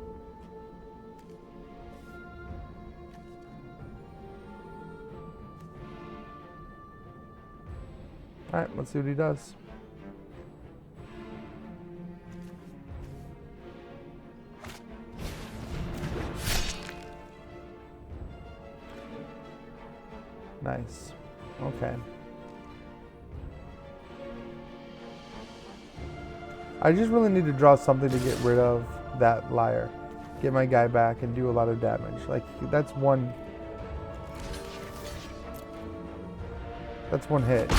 Alright, let's see what he does. Nice. Okay. I just really need to draw something to get rid of that Liar. Get my guy back and do a lot of damage. Like, that's one hit.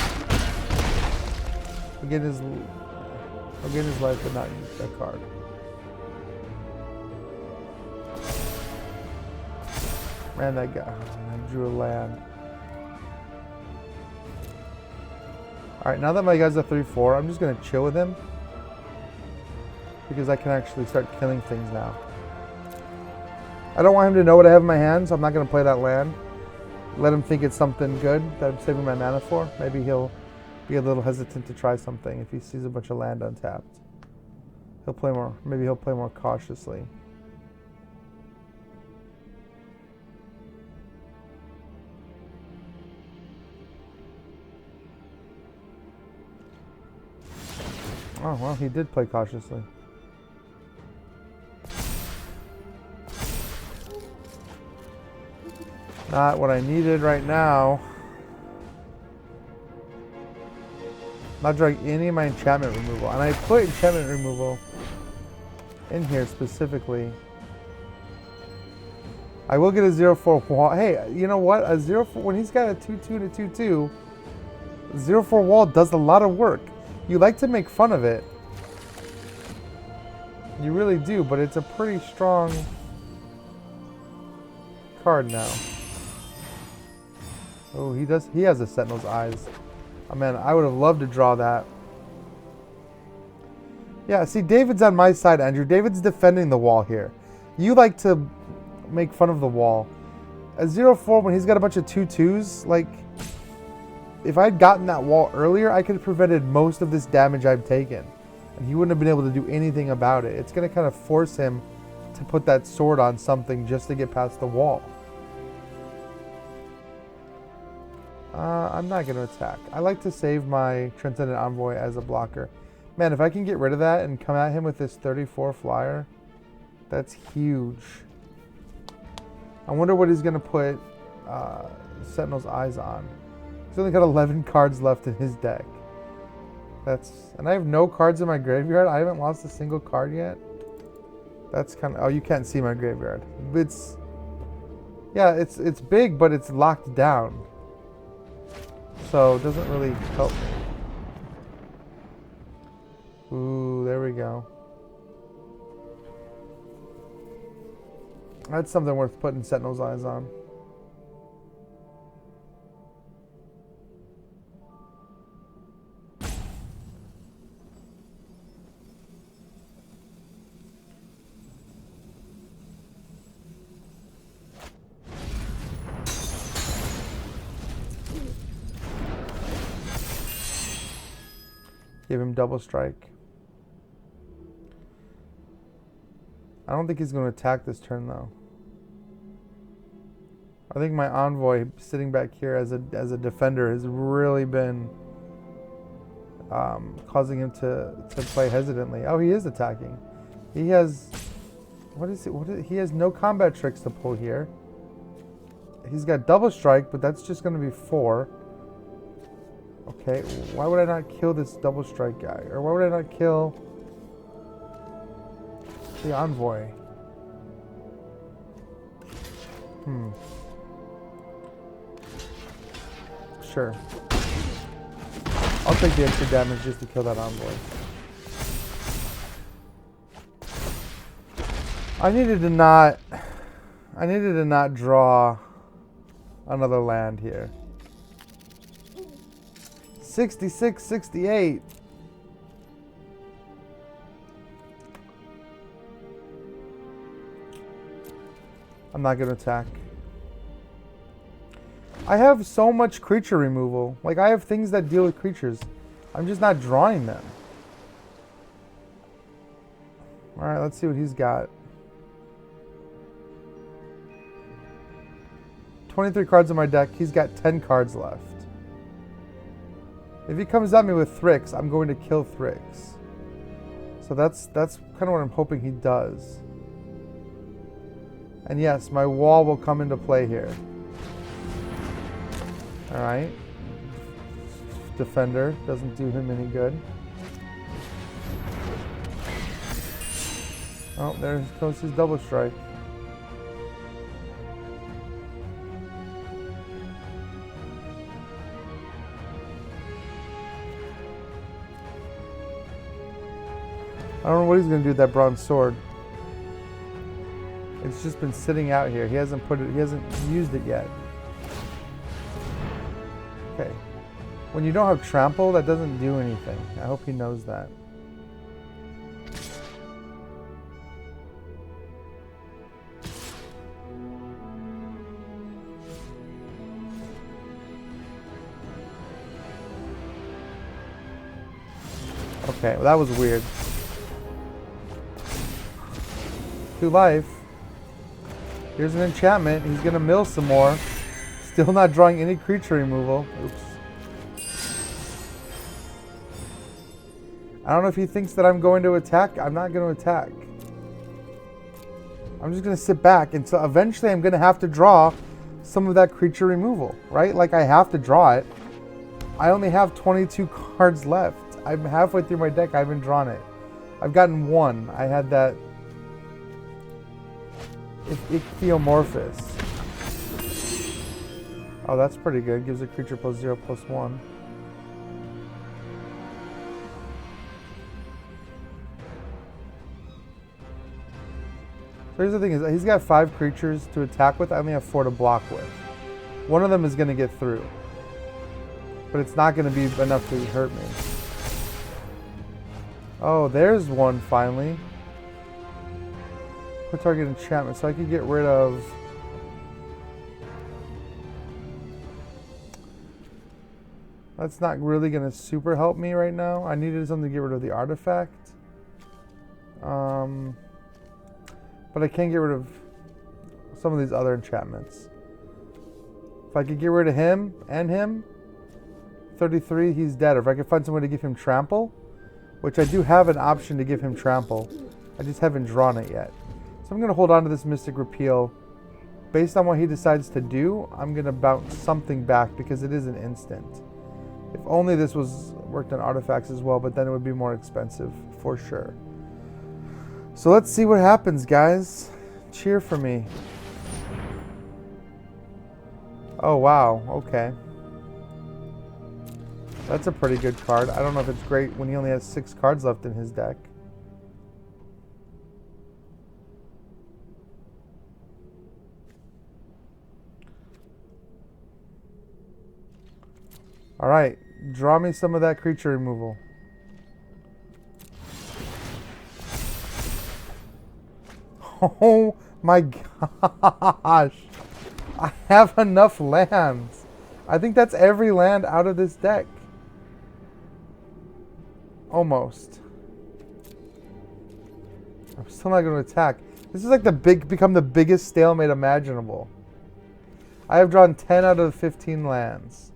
He'll gain his life, but not use that card. Man, that guy. I drew a land. Alright, now that my guy's a 3/4, I'm just going to chill with him. Because I can actually start killing things now. I don't want him to know what I have in my hand, so I'm not going to play that land. Let him think it's something good that I'm saving my mana for. Maybe he'll be a little hesitant to try something if he sees a bunch of land untapped. He'll play more. Maybe he'll play more cautiously. Oh, well, he did play cautiously. Not what I needed right now. Not drawing any of my enchantment removal. And I put enchantment removal in here specifically. I will get a 0/4 wall. Hey, you know what? A 0/4, when he's got a 2/2 and a 2/2, 0/4 wall does a lot of work. You like to make fun of it. You really do, but it's a pretty strong card now. Oh, he does. He has a Sentinel's Eyes. Oh man, I would have loved to draw that. Yeah, see, David's on my side, Andrew. David's defending the wall here. You like to make fun of the wall. A 0/4 when he's got a bunch of 2/2s, like, if I'd gotten that wall earlier, I could have prevented most of this damage I've taken. And he wouldn't have been able to do anything about it. It's going to kind of force him to put that sword on something just to get past the wall. I'm not going to attack. I like to save my Transcendent Envoy as a blocker. Man, if I can get rid of that and come at him with this 34 flyer, that's huge. I wonder what he's going to put Sentinel's Eyes on. He's only got 11 cards left in his deck. And I have no cards in my graveyard. I haven't lost a single card yet. That's kind of... Oh, you can't see my graveyard. Yeah, it's big, but it's locked down. So it doesn't really help me. Ooh, there we go. That's something worth putting Sentinel's Eyes on. Give him double strike. I don't think he's going to attack this turn though. I think my Envoy sitting back here as a defender has really been causing him to play hesitantly. Oh, he is attacking. He has... What is it? He has no combat tricks to pull here. He's got double strike, but that's just going to be 4. Okay, why would I not kill this double strike guy? Or why would I not kill the Envoy? Sure. I'll take the extra damage just to kill that Envoy. I needed to not draw another land here. 66, 68. I'm not going to attack. I have so much creature removal. Like, I have things that deal with creatures. I'm just not drawing them. Alright, let's see what he's got. 23 cards in my deck. He's got 10 cards left. If he comes at me with Thrix, I'm going to kill Thrix. So that's kind of what I'm hoping he does. And yes, my wall will come into play here. Alright. Defender doesn't do him any good. Oh, there goes his double strike. I don't know what he's going to do with that bronze sword. It's just been sitting out here. He hasn't used it yet. Okay. When you don't have trample, that doesn't do anything. I hope he knows that. Okay, well that was weird. 2 life. Here's an enchantment. He's gonna mill some more. Still not drawing any creature removal. Oops. I don't know if he thinks that I'm going to attack. I'm not going to attack. I'm just going to sit back until eventually I'm going to have to draw some of that creature removal, right? Like I have to draw it. I only have 22 cards left. I'm halfway through my deck. I haven't drawn it. I've gotten 1. I had that Ichthyomorphus. Oh, that's pretty good. Gives a creature +0/+1. So here's the thing: is he's got 5 creatures to attack with. I only have 4 to block with. One of them is going to get through, but it's not going to be enough to hurt me. Oh, there's one finally. Put target enchantment, so I could get rid of. That's not really going to super help me right now. I needed something to get rid of the artifact. But I can get rid of some of these other enchantments. If I could get rid of him and him, 33, he's dead. Or if I could find some way to give him trample, which I do have an option to give him trample. I just haven't drawn it yet. So I'm going to hold on to this Mystic Repeal. Based on what he decides to do, I'm going to bounce something back because it is an instant. If only this worked on artifacts as well, but then it would be more expensive for sure. So let's see what happens, guys. Cheer for me. Oh, wow. Okay. That's a pretty good card. I don't know if it's great when he only has 6 cards left in his deck. All right. Draw me some of that creature removal. Oh my gosh. I have enough lands. I think that's every land out of this deck. Almost. I'm still not going to attack. This is like become the biggest stalemate imaginable. I have drawn 10 out of the 15 lands.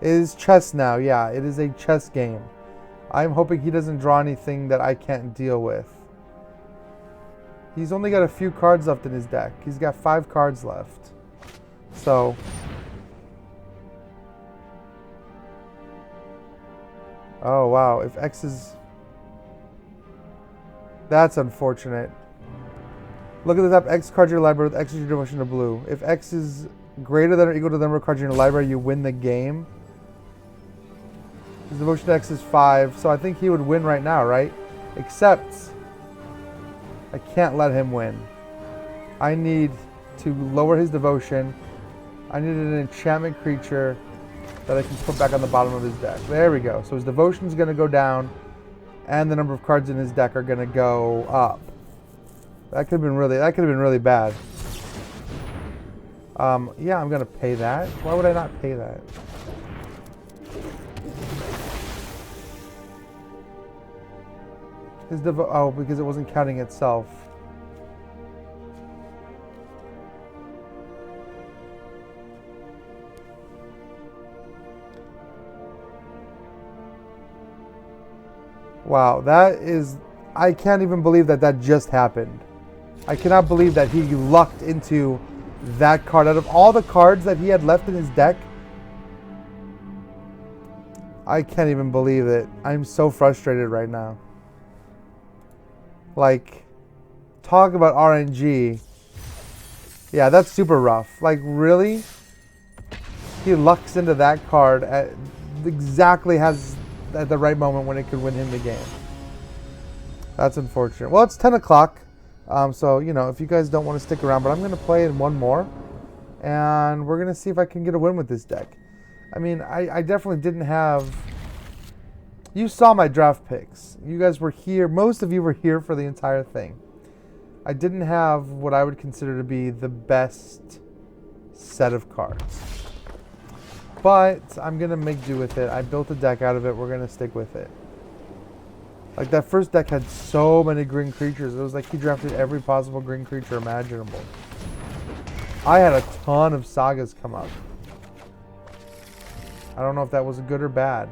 It is chess now. Yeah, it is a chess game. I'm hoping he doesn't draw anything that I can't deal with. He's only got a few cards left in his deck. He's got 5 cards left. So. Oh, wow. If X is. That's unfortunate. Look at the top. X card your library with X is your devotion to blue. If X is greater than or equal to the number of cards in your library, you win the game. His devotion to X is 5. So I think he would win right now, right? Except. I can't let him win. I need to lower his devotion. I need an enchantment creature that I can put back on the bottom of his deck. There we go. So his devotion is going to go down, and the number of cards in his deck are going to go up. That could have been really bad. Yeah, I'm going to pay that. Why would I not pay that? Oh, because it wasn't counting itself. Wow, that is... I can't even believe that that just happened. I cannot believe that he lucked into that card. Out of all the cards that he had left in his deck, I can't even believe it. I'm so frustrated right now. Like, talk about RNG. Yeah, that's super rough. Like, really? He lucks into that card. Exactly has at the right moment when it could win him the game. That's unfortunate. Well, it's 10 o'clock, so, you know, if you guys don't want to stick around, but I'm going to play in one more, and we're going to see if I can get a win with this deck. I mean, I definitely didn't have... You saw my draft picks. You guys were here. Most of you were here for the entire thing. I didn't have what I would consider to be the best set of cards. But I'm going to make do with it. I built a deck out of it. We're going to stick with it. Like, that first deck had so many green creatures. It was like he drafted every possible green creature imaginable. I had a ton of sagas come up. I don't know if that was good or bad.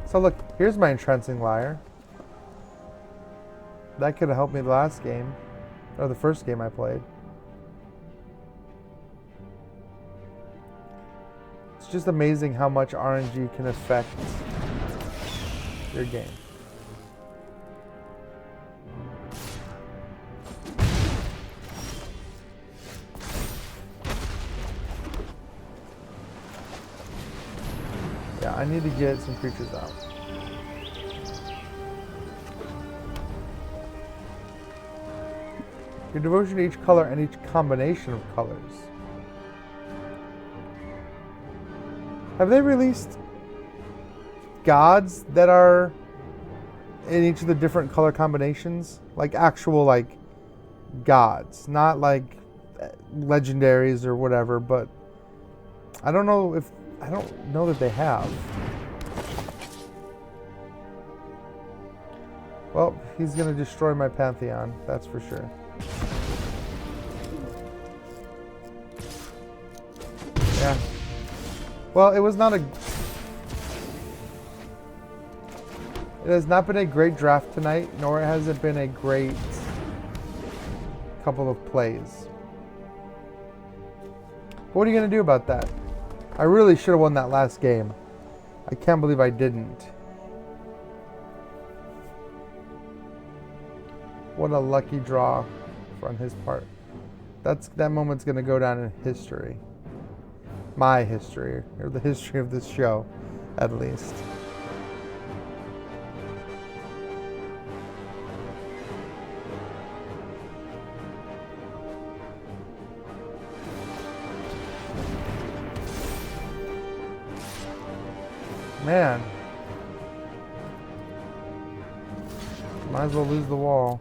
So look, here's my Entrancing Lyre. That could have helped me the last game. Or the first game I played. It's just amazing how much RNG can affect your game. Yeah, I need to get some creatures out. Your devotion to each color and each combination of colors. Have they released gods that are in each of the different color combinations? Like actual, like, gods. Not like legendaries or whatever, but I don't know that they have. Well, he's going to destroy my Pantheon, that's for sure. Yeah. Well, it was not a... It has not been a great draft tonight, nor has it been a great couple of plays. What are you going to do about that? I really should have won that last game. I can't believe I didn't. What a lucky draw on his part. That moment's going to go down in history. My history, or the history of this show, at least. Man. Might as well lose the wall.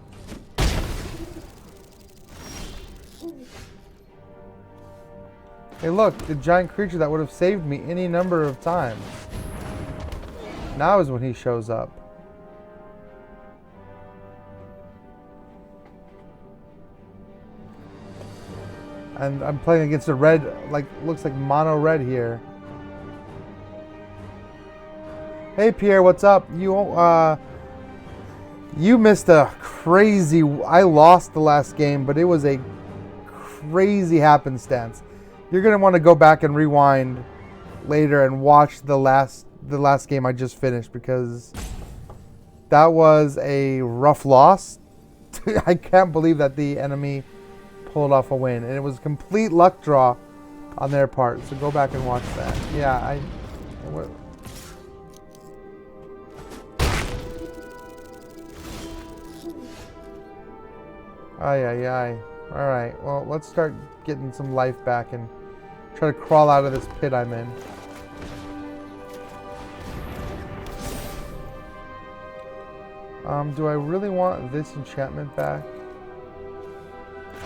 Hey look, the giant creature that would have saved me any number of times. Now is when he shows up. And I'm playing against a red, like, looks like mono red here. Hey Pierre, what's up? You missed a crazy... I lost the last game, but it was a crazy happenstance. You're going to want to go back and rewind later and watch the last game I just finished, because that was a rough loss. I can't believe that the enemy pulled off a win, and it was a complete luck draw on their part. So go back and watch that. Yeah, Ay. Alright, well, let's start getting some life back and try to crawl out of this pit I'm in. Do I really want this enchantment back?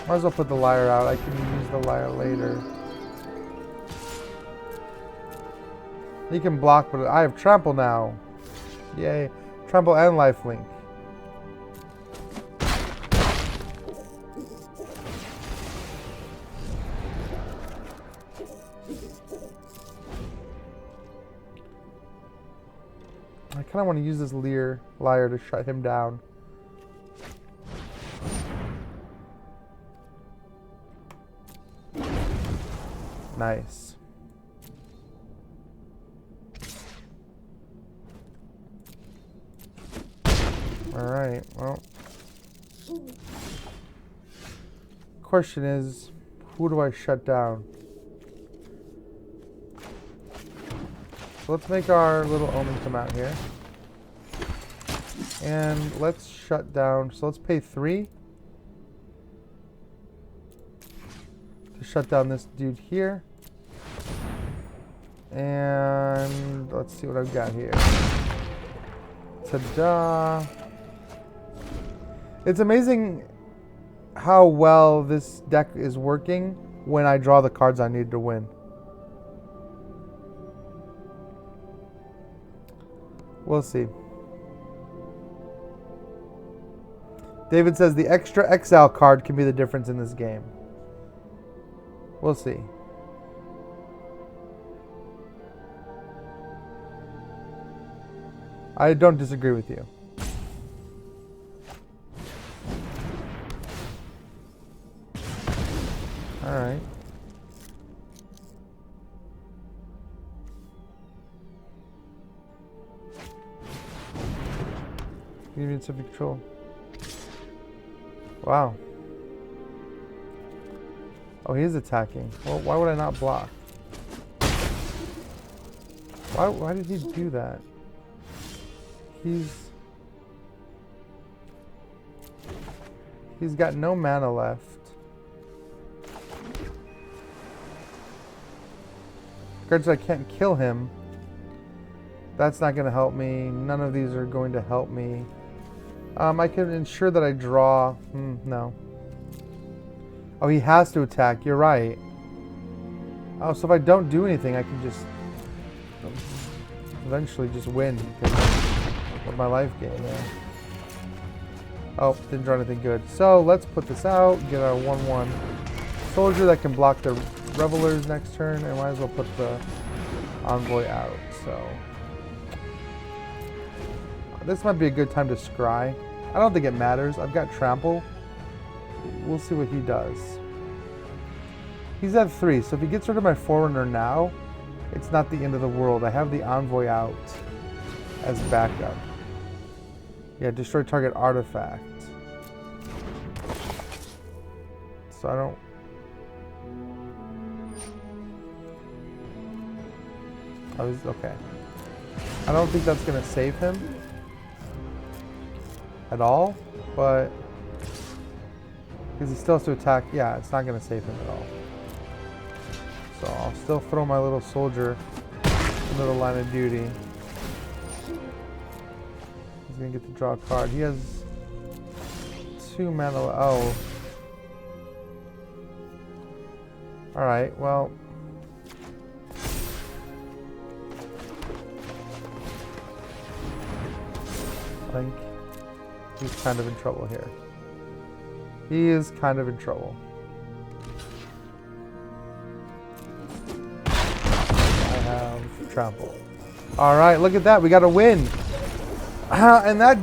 Might as well put the lyre out. I can use the lyre later. He can block, but I have trample now. Yay. Trample and lifelink. I kind of want to use this lyre to shut him down. Nice. Alright, well. Question is, who do I shut down? So let's make our little omen come out here. And let's shut down. So let's pay 3 to shut down this dude here. And let's see what I've got here. Ta-da! It's amazing how well this deck is working when I draw the cards I need to win. We'll see. David says the extra exile card can be the difference in this game. We'll see. I don't disagree with you. All right. You need some control. Wow. Oh, he is attacking. Well, why would I not block? Why did he do that? He's got no mana left. Granted, I can't kill him. That's not going to help me. None of these are going to help me. I can ensure that I draw. No. Oh, he has to attack. You're right. Oh, so if I don't do anything, I can just eventually just win because of my life gain. Yeah. Oh, didn't draw anything good. So let's put this out. Get our 1/1 soldier that can block the revelers next turn, and might as well put the envoy out. So this might be a good time to scry. I don't think it matters. I've got trample. We'll see what he does. He's at 3, so if he gets rid of my forerunner now, it's not the end of the world. I have the envoy out as backup. Yeah, destroy target artifact. So I don't... okay. I don't think that's going to save him at all, but because he still has to attack, yeah, it's not going to save him at all. So I'll still throw my little soldier into the line of duty. He's going to get to draw a card. He has 2 mana. Oh. Alright, well. I think he's kind of in trouble here. He is kind of in trouble. I have trample. Alright, look at that. We got a win. And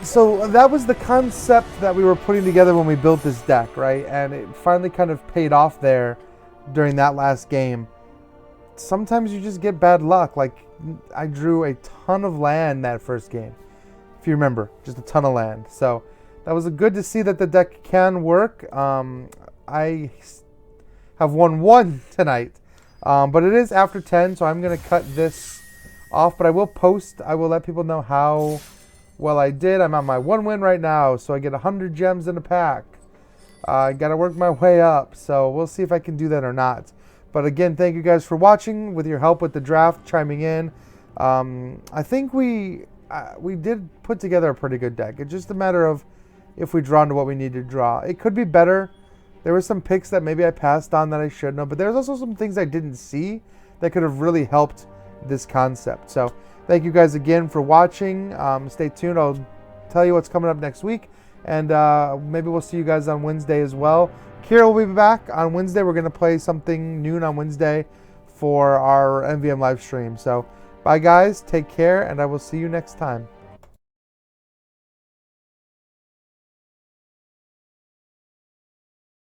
so that was the concept that we were putting together when we built this deck, right? And it finally kind of paid off there during that last game. Sometimes you just get bad luck. Like, I drew a ton of land that first game. If you remember, just a ton of land. So that was good to see that the deck can work. I have won 1 tonight, but it is after 10, so I'm going to cut this off. But I will post. I will let people know how well I did. I'm on my 1 win right now, so I get 100 gems in a pack. I got to work my way up, so we'll see if I can do that or not. But again, thank you guys for watching, with your help with the draft, chiming in. I think we did put together a pretty good deck. It's just a matter of if we draw into what we need to draw. It could be better. There were some picks that maybe I passed on that I shouldn't have, but there's also some things I didn't see that could have really helped this concept. So thank you guys again for watching. Stay tuned. I'll tell you what's coming up next week, and maybe we'll see you guys on Wednesday as well. Kira will be back on Wednesday. We're going to play something noon on Wednesday for our MVM live stream. So bye guys, take care, and I will see you next time.